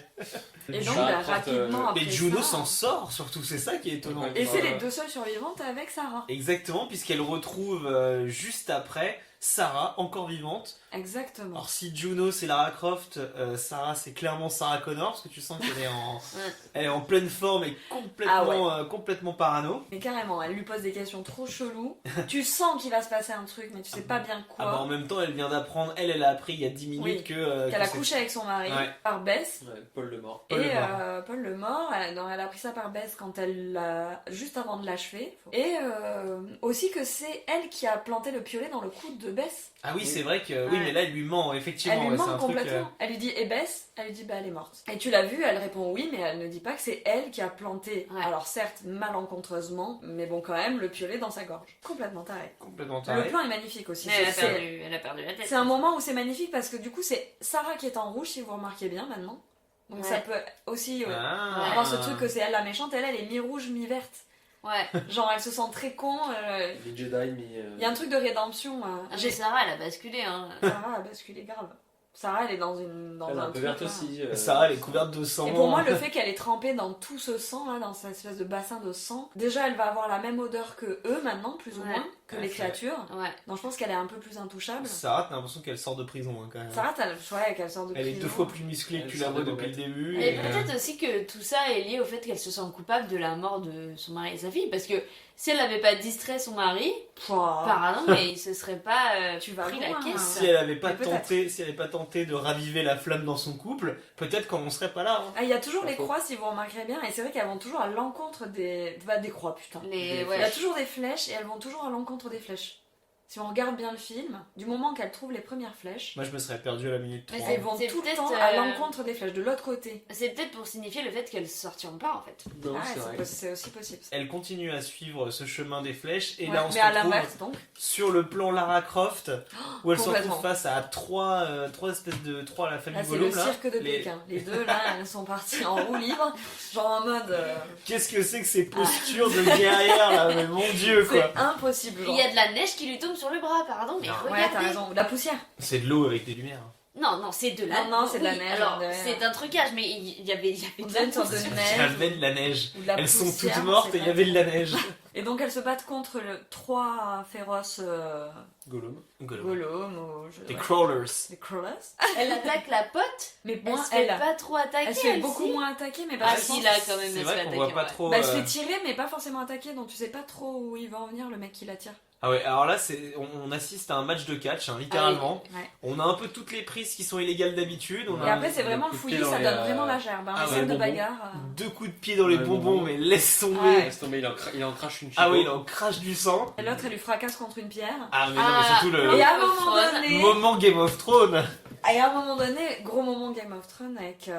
E: Et
C: Ça
E: donc, bah,
C: apporte,
E: rapidement après
A: Mais Juno
E: ça-
A: s'en sort surtout, c'est ça qui est étonnant.
C: Ouais.
E: Et c'est les deux seules survivantes avec Sarah.
A: Exactement, puisqu'elle retrouve juste après Sarah, encore vivante.
E: Exactement.
A: Alors si Juno c'est Lara Croft, Sarah c'est clairement Sarah Connor, parce que tu sens qu'elle est elle est en pleine forme et complètement,
E: Ah
A: complètement parano.
E: Mais carrément, elle lui pose des questions trop cheloues. Tu sens qu'il va se passer un truc, mais tu sais pas bien
A: Ah bah en
E: quoi.
A: même temps elle vient d'apprendre, elle a appris il y a 10 minutes
E: Oui,
A: que...
E: Qu'elle
A: que
E: a
A: c'est-
E: couché avec son mari
A: Ouais.
E: par Bess.
C: Ouais, Paul le mort.
A: Paul
E: et
A: le mort.
E: Paul le mort, elle a appris ça par Bess quand elle l'a juste avant de l'achever. Et aussi que c'est elle qui a planté le piolet dans le coude de Bess.
A: Ah oui, c'est vrai que... Oui,
E: Ouais.
A: mais là elle lui ment, effectivement.
E: Elle lui
A: ouais, c'est
E: ment
A: un truc,
E: complètement. Elle lui dit et Bess, elle lui dit bah elle est morte. Et tu l'as vu, elle répond oui, mais elle ne dit pas que c'est elle qui a planté.
G: Ouais.
E: Alors certes malencontreusement, mais bon quand même le piolet dans sa gorge. Complètement taré.
A: complètement
E: Le
A: taré.
E: plan est magnifique aussi.
G: Mais elle a
E: C'est-
G: perdu la tête.
E: C'est un moment où c'est magnifique parce que du coup c'est Sarah qui est en rouge si vous remarquez bien maintenant. Donc
G: Ouais.
E: ça peut aussi
A: Ah.
E: avoir ce truc que c'est elle la méchante, elle est mi-rouge, mi-verte.
G: Ouais.
E: Genre elle se sent très con.
C: Les Jedi, mais...
E: Il y a un truc de rédemption.
G: Ah, mais Sarah, elle a basculé, hein.
E: Sarah a basculé grave. Sarah elle est dans
C: Elle est
E: un
C: un peu
E: truc,
C: verte
E: là.
C: aussi.
A: Sarah elle est couverte de sang.
E: Et pour moi, le fait qu'elle est trempée dans tout ce sang, là, dans cette espèce de bassin de sang, déjà, elle va avoir la même odeur que eux, maintenant, plus ou
G: Ouais.
E: moins, que
A: Ouais,
E: les
A: c'est
E: créatures.
G: Ouais.
E: Donc je pense qu'elle est un peu plus intouchable.
A: Sarah, t'as l'impression qu'elle sort de prison hein, quand même.
E: Sarah, t'as le choix qu'elle sort de
A: Elle est
E: prison.
A: 2 fois plus musclée que
C: Elle
A: tu la
C: sort
A: vois
C: des
A: depuis le début.
G: Et
A: et,
G: peut-être aussi que tout ça est lié au fait qu'elle se sent coupable de la mort de son mari et sa fille. Parce que si elle n'avait pas distrait son mari,
E: Pouah.
G: pardon, mais il se serait pas
E: Tu vas
G: pris la
E: loin.
G: caisse.
A: Si elle avait pas
E: Mais peut-être.
A: tenté, si elle avait pas tenté de raviver la flamme dans son couple, peut-être qu'on en serait pas là. hein.
E: Ah, il y a toujours
C: Pas
E: les
C: faux.
E: croix, si vous remarquerez bien, et c'est vrai qu'elles vont toujours à l'encontre des... Bah, des croix, putain.
G: Les,
E: Il y a
G: ouais.
E: toujours des flèches, et elles vont toujours à l'encontre des flèches. Si on regarde bien le film, du moment qu'elles trouvent les premières flèches,
A: Moi je me serais perdu à la minute
G: Mais
A: 3.
E: elles vont
G: C'est
E: tout le
G: peut-être,
E: temps à l'encontre des flèches, de l'autre côté.
G: C'est peut-être pour signifier le fait qu'elles sortiront pas en fait.
C: Non,
E: Ah,
C: c'est vrai.
E: c'est aussi possible.
A: Elle continue à suivre ce chemin des flèches et
E: Ouais,
A: là on se
E: mais à
A: retrouve
E: l'inverse, donc.
A: sur le plan Lara Croft où elle se
E: complètement.
A: retrouve face à trois espèces de trois la famille
E: Là, c'est le
A: Gollum là.
E: cirque de
A: Les-
E: Pékin. Les deux, là, elles sont parties en roue libre, genre en mode...
A: Qu'est-ce que c'est que ces postures de guerrière là, mais mon dieu quoi.
E: c'est impossible,
G: Il
E: genre.
G: y a de la neige qui lui tombe sur le bras, pardon, mais
A: Non.
E: Ouais, t'as
G: regardez.
E: raison. La poussière.
A: C'est de l'eau avec des lumières.
G: Non, non, c'est de la
E: Non, non, c'est de la
G: oui,
E: neige,
G: Alors,
E: derrière.
G: c'est un trucage, mais il y avait
E: On
G: de
E: dirait
G: la
E: une sorte de
G: poussière.
E: neige.
A: J'avais de la neige.
E: Ou de la
A: Elles sont
E: poussière,
A: toutes mortes
E: c'est
A: et il y
E: pas-
A: avait de la neige.
E: Et donc elles se battent contre trois féroces
C: Gollum.
E: Gollum ou...
A: Des
E: ouais.
A: crawlers.
E: Des crawlers.
G: Elle attaque la pote,
E: Mais
G: elle
E: moins
G: se fait
E: elle.
G: pas trop attaquer.
E: Elle se fait
G: elle,
E: beaucoup
G: si.
E: moins attaquer, mais
G: Ah
E: bah,
G: si, là quand même,
A: C'est
G: elle se
A: vrai
G: fait
A: qu'on
G: attaquer.
A: voit pas
G: ouais.
A: trop.
E: Bah, elle se fait tirer, mais pas forcément attaquer, donc tu sais pas trop où il va en venir le mec qui la tire.
A: Ah ouais, alors là, on assiste à un match de catch, hein, littéralement.
E: Ouais.
A: On a un peu toutes les prises qui sont illégales d'habitude. On
E: Et
A: a
E: après, c'est vraiment le
C: coup de
E: fouillis,
C: pied dans
E: ça
C: les,
E: donne vraiment la gerbe. Hein.
A: ah
E: Les
A: ouais,
E: scènes de
C: bonbons.
E: bagarre.
A: 2 coups de pied dans les
C: Ouais,
A: bonbons,
C: bonbons.
A: mais laisse tomber.
E: Ouais.
C: Laisse tomber, il en crache une.
A: Ah oui, il
C: chico.
A: en crache du sang.
E: Et l'autre, elle lui fracasse contre une pierre.
A: Ah mais non, mais surtout
E: Et
A: le
E: à un moment donné,
A: moment Game of Thrones.
E: gros moment Game of Thrones avec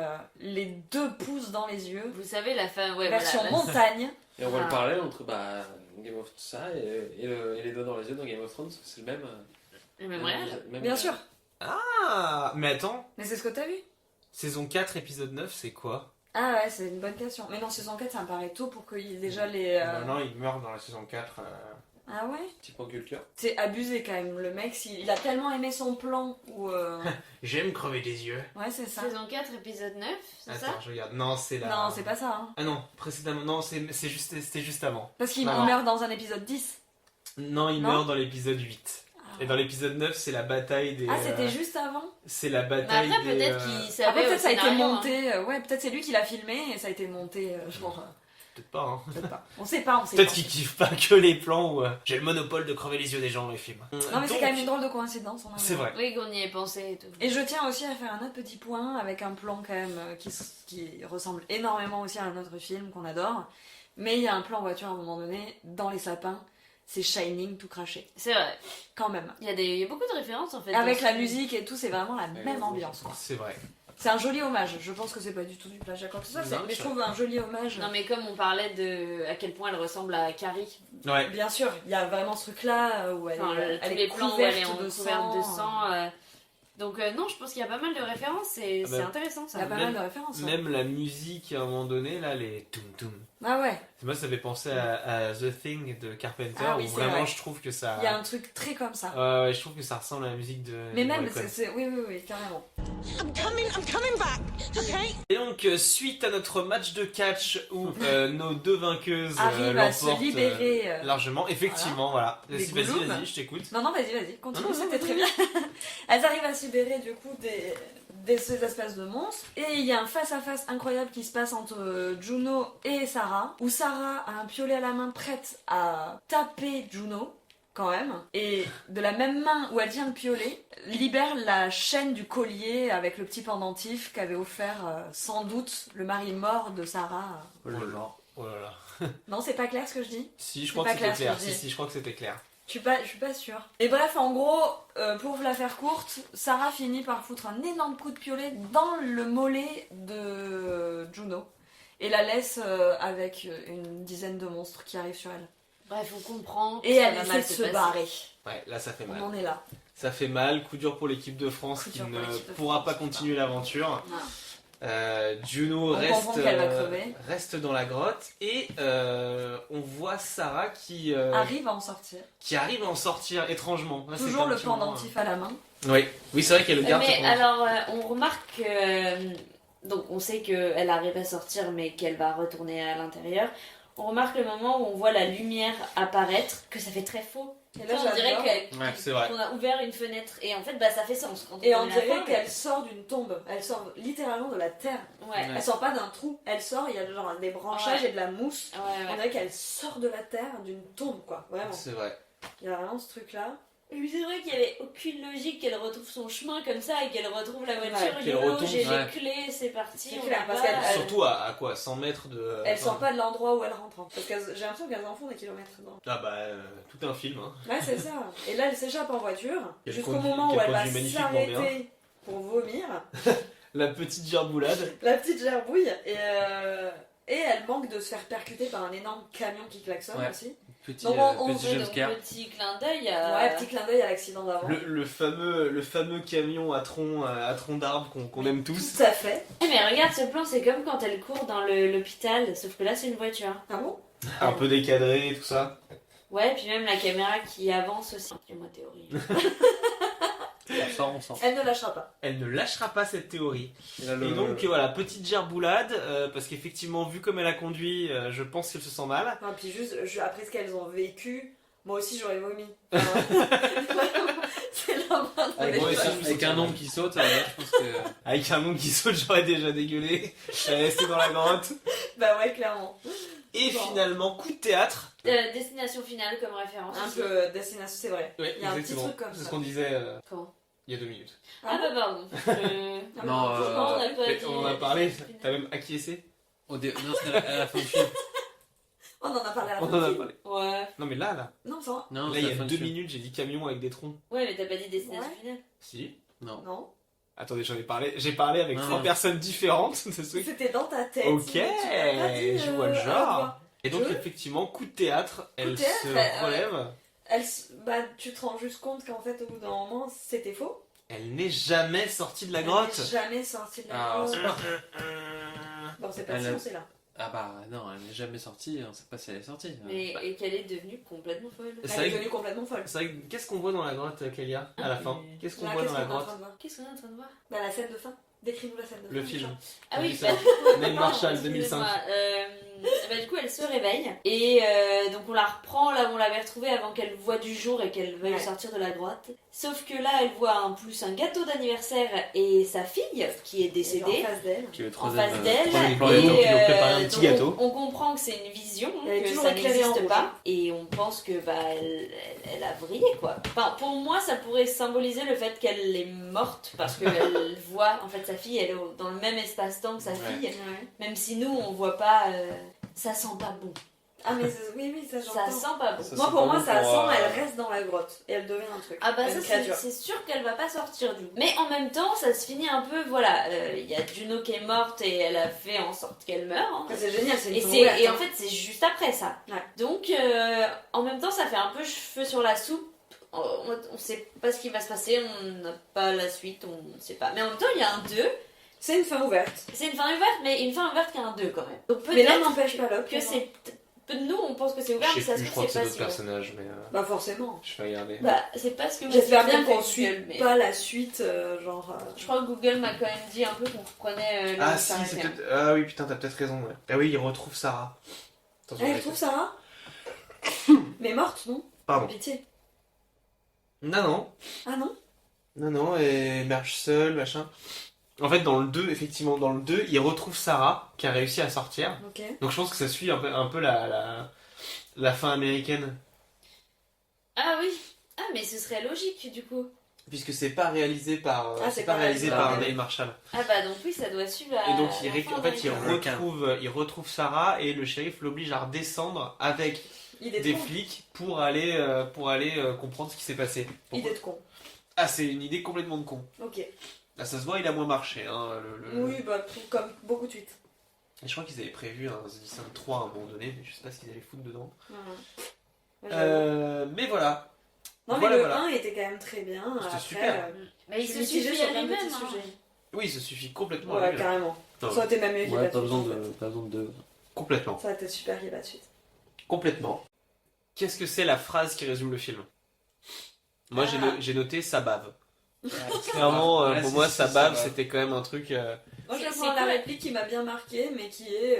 E: les 2 pouces dans les yeux.
G: Vous savez, la fin. Ouais,
E: Version
G: voilà,
E: montagne.
C: Et on voit
E: Ah.
C: le parallèle entre Game of ça et les doigts dans les yeux dans Game of Thrones, parce que c'est le même.
G: Le même réel.
C: même-
E: Bien sûr.
A: Ah, mais attends,
E: Mais c'est ce que t'as vu.
A: saison 4, épisode 9, c'est quoi?
E: Ah ouais, c'est une bonne question. Mais non, saison 4, ça me paraît tôt pour qu'il y ait déjà les...
A: Non, il meurt dans la saison 4.
E: Ah ouais.
C: Petit point culture.
E: C'est abusé quand même. Le mec, il a tellement aimé son plan où...
A: J'aime crever des yeux.
E: Ouais, c'est ça.
G: Saison 4, épisode 9, c'est ça?
A: Attends, je regarde. Non, c'est la...
E: Non, c'est pas ça. Hein.
A: Ah non, précédemment, non, c'était juste avant.
E: Parce qu'il
A: Non.
E: meurt dans un épisode 10.
A: Non, il
E: Non
A: meurt dans l'épisode 8. Et dans l'épisode 9, c'est la bataille des...
E: Ah, c'était juste avant.
A: C'est la
G: Mais
A: bataille
G: après,
A: des...
G: peut-être qu'il savait.
E: Après,
G: au
E: peut-être ça a été
G: scénario, hein.
E: monté... ouais, peut-être c'est lui qui l'a filmé et ça a été monté... genre...
A: Peut-être pas, hein.
E: peut-être pas. On sait pas, on sait
A: Peut-être
E: pas.
A: qu'il kiffe pas que les plans où j'ai le monopole de crever les yeux des gens dans les films.
E: Non, mais c'est
A: Donc,
E: quand même une drôle de coïncidence. on a
A: c'est
E: vu.
A: vrai.
G: Oui, qu'on y ait pensé et tout.
E: Et je tiens aussi à faire un autre petit point avec un plan quand même qui ressemble énormément aussi à un autre film qu'on adore. Mais il y a un plan en voiture à un moment donné, dans les sapins, c'est Shining tout craché.
G: C'est vrai.
E: Quand même.
G: Il y a beaucoup de références en fait.
E: Avec
G: dans
E: la
G: ce-
E: musique et tout, c'est vraiment la même ambiance. Quoi.
A: C'est vrai.
E: C'est un joli hommage. Je pense que c'est pas du tout du plagiat quoi que ce soit,
A: Non,
E: mais je
A: c'est
E: trouve un joli hommage.
G: Non, mais comme on parlait de à quel point elle ressemble à Carrie.
A: Ouais.
E: Bien sûr, il y a vraiment ce truc-là où elle,
G: Enfin,
E: elle
G: tous
E: est
G: les plans où elle est
E: couverte
G: couverte de sang. Donc, non, je pense qu'il y a pas mal de références. C'est
A: Ah bah,
G: c'est intéressant
E: Il y a
G: ça.
E: pas
A: Même-
E: mal de références. hein.
A: Même la musique, à un moment donné, là, les toum toum.
E: Ah ouais,
A: Moi, ça fait penser à The Thing de Carpenter,
E: Ah oui,
A: où
E: c'est
A: vraiment,
E: vrai.
A: je trouve que ça...
E: il y a un truc très comme ça.
A: Ouais, je trouve que ça ressemble à la musique de...
E: Mais
A: de
E: même,
A: Morricone.
E: oui, carrément.
F: I'm coming back, okay?
A: Et donc, suite à notre match de catch où nos 2 vainqueuses
E: Arrive à se
A: l'emportent
E: libérer.
A: largement, effectivement, voilà.
E: Des
A: Vas-y,
E: gouloums.
A: vas-y, je t'écoute.
E: Non, vas-y, continue,
A: Non, non,
E: c'était très bien. Elles arrivent à se libérer du coup ces espèces de monstres. Et il y a un face-à-face incroyable qui se passe entre Juno et Sarah, où Sarah a un piolet à la main prête à taper Juno. Quand même, et de la même main où elle tient le piolet, libère la chaîne du collier avec le petit pendentif qu'avait offert sans doute le mari mort de Sarah.
C: Oh là là.
A: Oh là là.
E: Non, c'est pas clair ce que je dis?
A: Si, je
E: C'est
A: crois
E: pas
A: que c'était
E: clair, ce
A: clair.
E: que je dis.
A: Si, je crois que c'était clair.
E: Je suis pas sûre. Et bref, en gros, pour vous la faire courte, Sarah finit par foutre un énorme coup de piolet dans le mollet de Juno et la laisse avec une dizaine de monstres qui arrivent sur elle.
G: Bref, on comprend.
E: Et
G: ça
E: elle
G: va
E: essaie
G: mal
E: de se
G: passer.
E: barrer.
A: Ouais, là, ça fait
E: On
A: mal.
E: en est là.
A: Ça fait mal, coup dur pour l'équipe de France
E: Coup
A: qui
E: dur
A: ne
E: pour l'équipe de
A: pourra
E: France,
A: pas continuer l'aventure.
E: Non.
A: Juno
E: On comprend qu'elle va crever.
A: reste dans la grotte et on voit Sarah qui
E: Arrive à en sortir.
A: arrive à en sortir étrangement. Là, c'est
E: Toujours
A: un
E: le
A: petit moment,
E: pendentif à la main.
A: Oui, c'est vrai qu'elle le garde.
G: Mais
A: ce
G: alors, on remarque que. Donc, on sait qu'elle arrive à sortir, mais qu'elle va retourner à l'intérieur. On remarque le moment où on voit la lumière apparaître, que ça fait très faux.
E: Et
G: Tu sais, on dirait
E: j'adore.
A: Ouais, c'est vrai.
G: qu'on a ouvert une fenêtre. Et en fait, bah, ça fait sens. Quand
E: Et
G: on
E: on
G: connaît la
E: dirait
G: fin,
E: qu'elle sort d'une tombe. Elle sort littéralement de la terre.
G: Ouais,
E: Elle sort pas d'un trou. Elle sort, il y a genre des branchages
G: Ouais.
E: et de la mousse.
G: ouais,
E: On
G: ouais.
E: dirait qu'elle sort de la terre, d'une tombe, quoi. Vraiment.
A: C'est vrai.
E: Il y a vraiment ce truc-là.
G: Et puis c'est vrai qu'il n'y avait aucune logique qu'elle retrouve son chemin comme ça et qu'elle retrouve la voiture.
E: Ouais,
A: qu'elle
G: Yo,
A: retombe,
G: j'ai
A: ouais.
G: les clés, c'est parti.
E: C'est
G: on
E: clair,
G: y
E: parce
G: va.
E: qu'elle-
A: Surtout à quoi 100 mètres de.
E: Elle sort pas de l'endroit où elle rentre. Hein. Parce que j'ai l'impression qu'elles en font des kilomètres dedans.
A: Ah bah, tout un film. Hein.
E: Ouais, c'est ça. Et là, elle s'échappe en voiture.
A: Qu'elle
E: Jusqu'au
A: conduit-
E: moment où
A: qu'elle
E: elle va
A: conduit magnifiquement
E: s'arrêter pour vomir.
A: La petite gerboulade.
E: La petite gerbouille. Et elle manque de se faire percuter par un énorme camion qui klaxonne
C: Ouais.
E: aussi.
C: Petit,
E: Donc, on
C: petit
E: veut
C: jumpscare.
G: Petit clin d'œil à.
E: Ouais, petit clin d'œil à l'accident d'avant.
A: Le fameux camion à tronc d'arbre qu'on aime tous.
E: Tout à fait.
G: Eh, mais regarde ce plan, c'est comme quand elle court dans l'hôpital, sauf que là c'est une voiture.
E: Ah bon?
A: Un peu décadré et tout ça.
G: Ouais, puis même la caméra qui avance aussi. C'est ma théorie.
C: On sent.
E: Elle ne lâchera pas.
A: Elle ne lâchera pas cette théorie.
C: Et là,
A: Et donc voilà, petite gerboulade, parce qu'effectivement, vu comme elle a conduit, je pense qu'elle se sent mal.
E: Non, puis juste, après ce qu'elles ont vécu, moi aussi j'aurais vomi. Enfin, c'est
C: Avec,
A: Ouais, ça,
C: avec un nombre qui saute, je pense que.
A: Avec un monde qui saute, j'aurais déjà dégueulé. J'allais rester dans la grotte.
E: Bah ouais, clairement.
A: Et
E: Bon.
A: finalement, coup de théâtre.
G: Destination finale comme référence.
E: Un
G: aussi.
E: peu destination, c'est vrai.
A: Oui,
E: Il y a un petit truc comme
A: C'est ce
E: ça.
A: qu'on disait
G: Comment
A: il y a 2 minutes.
G: Ah bah pardon.
E: Ah,
C: Non,
E: mais
G: Non, on n'a pas
A: Mais
G: dit,
A: on en a parlé,
G: destination
A: t'as
G: finale.
A: même acquiescé.
C: Non, c'était à la fin du film.
E: On en a parlé à la
A: On
E: fin
A: en
E: du
A: a
E: film.
A: parlé.
G: Ouais.
A: Non mais là.
E: Non, ça va.
C: Non,
A: Là, il y
C: c'était à
A: a
C: la fin
A: 2
C: du film.
A: minutes, j'ai dit camion avec des troncs.
G: Ouais, mais t'as pas dit destination
E: Ouais.
G: finale.
A: Si.
C: Non.
E: Non.
A: Attendez, j'en ai parlé. J'ai parlé avec
C: Ah.
A: 3 personnes différentes de ce
E: C'était dans ta tête.
A: Ok,
E: mais tu l'as pas dit,
A: je vois le
E: à
A: genre.
E: voix.
A: Et donc,
E: Je-
A: effectivement, coup de théâtre, elle
E: de théâtre,
A: se
E: elle-
A: relève.
E: Bah, tu te rends juste compte qu'en fait, au bout d'un moment, c'était faux.
A: Elle n'est jamais sortie de la
E: Elle
A: grotte.
E: n'est jamais sortie de la
C: Ah,
E: grotte.
C: c'est pas-
E: Bon, c'est pas
C: Elle
E: si
C: a-
E: on sait là.
C: Ah bah non, elle n'est jamais sortie, on sait pas si elle est sortie.
G: Mais, et qu'elle est devenue complètement folle.
A: C'est
E: Elle
A: vrai
E: est
A: que-
E: devenue complètement folle.
A: C'est vrai que- qu'est-ce qu'on voit dans la grotte, Kélia, à la fin? Qu'est-ce qu'on
E: Là,
A: voit
E: qu'est-ce
A: dans la
E: qu'on est en train
A: grotte?
E: de voir
G: Qu'est-ce qu'on est en train de voir
E: Bah, la scène de fin. Décris-nous la scène de fin.
A: Le film.
G: Ah oui,
A: ça. Neil Marshall, 2005.
G: Bah, du coup, elle se réveille et donc on la reprend là où on l'avait retrouvée avant qu'elle voie du jour et qu'elle veuille
E: Ouais.
G: sortir de la grotte. Sauf que là, elle voit en plus un gâteau d'anniversaire et sa fille qui est
E: Et
G: décédée
E: en face d'elle.
C: Puis le
G: en
C: troisième,
G: face d'elle.
C: troisième plan
A: et,
C: du temps.
A: ils ont préparé un petit
G: donc
A: gâteau.
G: on comprend que c'est une vision,
E: Elle est
G: que
E: toujours
G: ça
E: éclairée en
G: n'existe
E: rouge.
G: pas et on pense que bah elle a vrillé quoi. Enfin, pour moi, ça pourrait symboliser le fait qu'elle est morte parce qu'elle voit en fait sa fille, elle est dans le même espace-temps que sa
C: Ouais.
G: fille.
E: Ouais.
G: Même si nous, on voit pas, ça sent pas bon.
E: Ah, mais oui, ça
G: Ça
E: j'entends.
G: sent pas bon.
C: Ça
E: Moi,
C: sent
E: pour
C: pas
E: moi,
C: bon
E: ça
C: pour,
E: sent, elle reste dans la grotte. Et elle devient un truc.
G: Ah bah
E: Une
G: ça,
E: créature.
G: c'est sûr qu'elle va pas sortir du coup. Mais en même temps, ça se finit un peu, voilà, il y a Juno qui est morte et elle a fait en sorte qu'elle meure. hein.
E: Ah, c'est génial, c'est une
G: Et,
E: fin
G: c'est,
E: ouverte,
G: et
E: hein.
G: en fait, c'est juste après ça.
E: Ouais.
G: Donc, en même temps, ça fait un peu cheveux sur la soupe. On sait pas ce qui va se passer, on n'a pas la suite, on sait pas. Mais en même temps, il y a un 2.
E: C'est une fin ouverte.
G: C'est une fin ouverte, mais une fin ouverte qui a un 2 quand même. Donc
E: Mais l'un
G: peut-être
E: n'empêche pas l'autre.
G: que c'est... Nous, on pense que c'est ouvert, mais ça se trouve, c'est pas si ouvert.
A: personnages, mais
E: Bah, forcément.
A: je vais regarder.
G: Bah, c'est pas ce que
E: J'espère
G: m'a
E: bien
G: dit
E: qu'on
G: Google,
E: suit
G: mais-
E: pas la suite, genre.
G: Je crois que Google m'a quand même dit un peu qu'on reprenait là
A: Ah
G: où
A: si,
G: ça
A: c'est
G: arrêtait.
A: peut-être... Ah oui, putain, t'as peut-être raison, ouais. Ah oui, il retrouve Sarah. Attention,
E: Elle
A: j'ai-
E: trouve Sarah Mais morte, non
A: Pardon.
E: Pitié.
A: Non,
E: Ah non
A: non, elle marche seule, machin. En fait, dans le 2, effectivement, dans le 2, il retrouve Sarah, qui a réussi à sortir.
E: Ok.
A: Donc je pense que ça suit un peu la fin américaine.
G: Ah oui. Ah, mais ce serait logique du coup.
A: Puisque c'est pas réalisé par,
E: Ah, c'est pas réalisé
A: par
C: par
A: Neil Marshall.
G: Ah bah donc oui, ça doit suivre la...
A: Et donc
G: la fin
A: en fait, il
G: américaine.
A: retrouve Sarah et le shérif l'oblige à redescendre avec
E: Il est
A: des
E: con.
A: flics pour aller comprendre ce qui s'est passé.
E: Idée de con.
A: Ah, c'est une idée complètement de con.
E: Ok.
A: Ah, ça se voit, il a moins marché. Hein,
E: Oui, bah, comme beaucoup de suite.
A: Et je crois qu'ils avaient prévu un The Descent 3 à un moment donné, mais je sais pas s'ils allaient foutre dedans.
E: Ouais, j'avoue.
A: Mais voilà.
E: Non, mais
A: voilà,
E: le
A: voilà.
E: 1 était quand même très bien.
A: C'était
E: Après,
A: super.
G: Mais il
E: je
G: se
E: suis mitigée
G: suffit
E: sur
G: à
E: plein de
G: lui-même.
E: petits
G: hein.
E: sujets.
A: Oui, il se suffit complètement.
E: Voilà,
A: à lui, là.
E: carrément.
A: Non,
E: Ça aurait été même mieux qu'il n'y ait
C: Ouais,
E: pas
C: pas
E: de suite.
C: besoin
E: en fait.
C: de, pas besoin de.
A: Complètement.
E: Ça aurait été super qu'il n'y ait pas de suite.
A: Complètement. Qu'est-ce que c'est la phrase qui résume le film? Moi, j'ai noté ça bave. Clairement,
C: Ouais,
A: pour
C: si,
A: moi,
C: si,
A: ça
C: ça
A: bave,
C: bave.
A: c'était quand même un truc.
E: Moi, je
G: C'est
E: prends la
G: quoi
E: réplique qui m'a bien marqué, mais qui est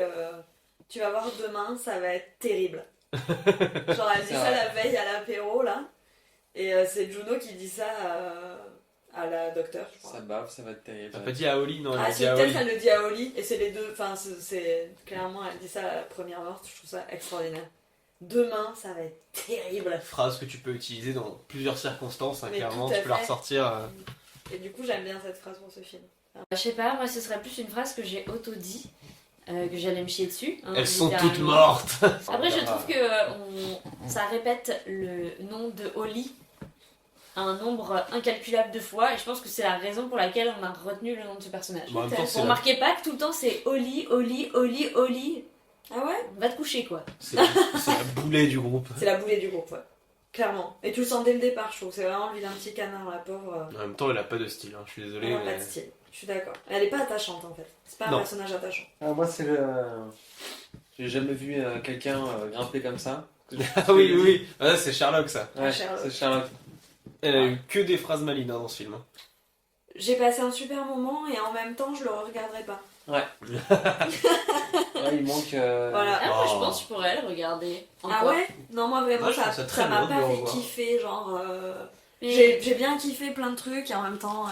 E: tu vas voir demain, ça va être terrible. Genre, elle dit
C: C'est
E: ça
C: vrai.
E: la veille à l'apéro, là. Et c'est Juno qui dit ça à la docteur, je crois.
C: Ça bave, ça va être terrible.
A: T'as pas dit à Oli? Non, elle
E: Ah,
A: a dit
E: c'est
A: à
E: peut-être
A: Oli.
E: elle le dit à Oli, et c'est les deux. Enfin, c'est clairement, elle dit ça à la première morte, je trouve ça extraordinaire. Demain, ça va être terrible.
A: Phrase que tu peux utiliser dans plusieurs circonstances, hein,
E: Mais
A: clairement,
E: tout à
A: tu peux la
E: fait.
A: ressortir.
E: Et du coup, j'aime bien cette phrase pour ce film.
G: Je sais pas, moi ce serait plus une phrase que j'ai auto-dit, que j'allais me chier dessus. hein,
A: Elles sont
G: littéralement.
A: toutes mortes.
G: Après, je trouve que ça répète le nom de Holly un nombre incalculable de fois, et je pense que c'est la raison pour laquelle on a retenu le nom de ce personnage.
A: Bon, en même temps,
G: Vous
A: c'est la-
G: remarquez pas que tout le temps c'est Holly, Holly, Holly, Holly.
E: Ah ouais?
G: Va te coucher quoi.
A: c'est la boulet du groupe.
E: C'est la boulée du groupe, ouais. Clairement. Et tu le sens dès le départ, je trouve. C'est vraiment le vilain petit canard, la pauvre.
A: En même temps, elle a pas de style, hein, je suis désolé.
E: Elle a
A: mais-
E: pas de style. Je suis d'accord. Elle est pas attachante en fait. C'est pas un
A: Non.
E: personnage attachant.
C: Ah, moi, c'est le. J'ai jamais vu quelqu'un grimper comme ça.
A: Ah oui, oui, oui. Ah, c'est Sherlock, ça.
C: Ouais,
E: Sherlock.
C: c'est Sherlock.
A: Elle a eu que des phrases malines hein, dans ce film. hein.
E: J'ai passé un super moment et en même temps, je le regarderai pas.
C: Ouais, il manque.
E: Voilà.
G: Ah, moi je
A: Oh.
G: pense que je pourrais le regarder.
E: Ah
G: encore.
E: ouais? Non, moi vraiment,
A: Moi, je
E: ça
A: trouve ça très
E: m'a
A: bien de
E: pas
A: le
E: fait
A: revoir.
E: kiffer. Genre, J'ai bien kiffé plein de trucs et en même temps.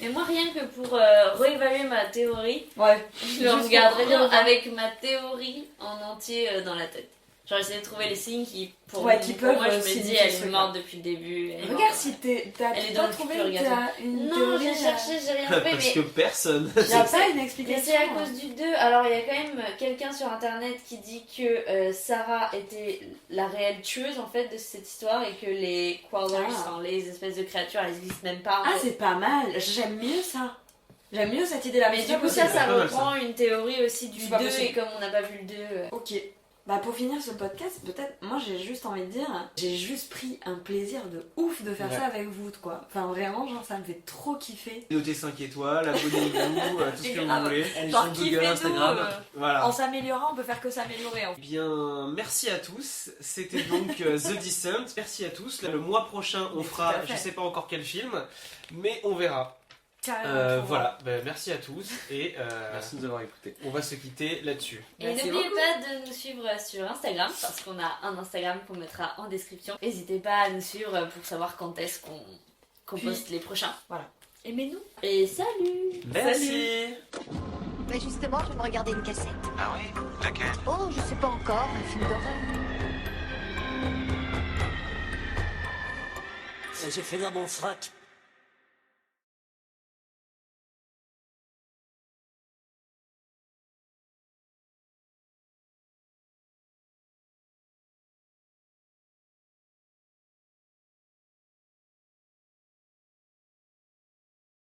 G: Mais moi, rien que pour réévaluer ma théorie,
E: Ouais.
G: je le regarderais bien avec ma théorie en entier dans la tête. Genre, essayer de trouver les signes qui, pour moi, je me dis,
E: signifier
G: elle
E: ce
G: est
E: truc.
G: morte depuis le début. elle est
E: Regarde
G: morte.
E: si t'as
G: Elle est
E: pas
G: dans le
E: trouvé
G: futur, regarde.
E: une
G: Non,
E: théorie.
G: j'ai cherché, j'ai rien trouvé,
A: Parce que
G: mais.
A: personne.
E: Y a pas une
G: Mais
E: explication.
G: c'est à cause du 2. Alors, il y a quand même quelqu'un sur internet qui dit que Sarah était la réelle tueuse en fait de cette histoire et que les Crawlers, enfin, les espèces de créatures, elles existent même pas. en
E: Ah,
G: fait.
E: c'est pas mal. J'aime mieux ça. J'aime mieux cette idée-là.
G: Mais
E: c'est
G: du
E: pas
G: coup,
E: possible.
G: ça
A: pas mal,
G: reprend une théorie aussi du
E: C'est pas
G: 2
E: possible.
G: et comme on n'a pas vu le 2.
E: Ok. Bah pour finir ce podcast, peut-être, moi j'ai juste envie de dire, j'ai juste pris un plaisir de ouf de faire
A: Ouais.
E: ça avec vous, quoi. Enfin vraiment, genre ça me fait trop kiffer.
A: Notez 5 étoiles, abonnez-vous, tout ce que vous
E: Grave.
A: voulez.
C: Elle
E: Genre
C: sur Google,
E: kiffez-nous,
C: Instagram.
A: Voilà.
E: En s'améliorant, on peut faire que s'améliorer.
A: Eh bien, merci à tous. C'était donc The Descent. Merci à tous. Là, le mois prochain, on
E: Mais
A: fera,
E: tout à fait.
A: je sais pas encore quel film, mais on verra.
E: Carrément.
A: Voilà. Ben, merci à tous et
C: Merci de nous avoir écoutés.
A: on va se quitter là-dessus.
G: Et
E: Merci
G: n'oubliez
E: beaucoup.
G: pas de nous suivre sur Instagram parce qu'on a un Instagram qu'on mettra en description. N'hésitez pas à nous suivre pour savoir quand est-ce qu'on
E: Puis-
G: poste les prochains.
E: Aimez-nous.
G: Et salut!
A: Merci.
H: Mais justement, je viens de regarder une cassette.
I: Ah oui? Laquelle?
H: Oh, je sais pas encore, un film d'horreur.
D: J'ai fait dans mon froc.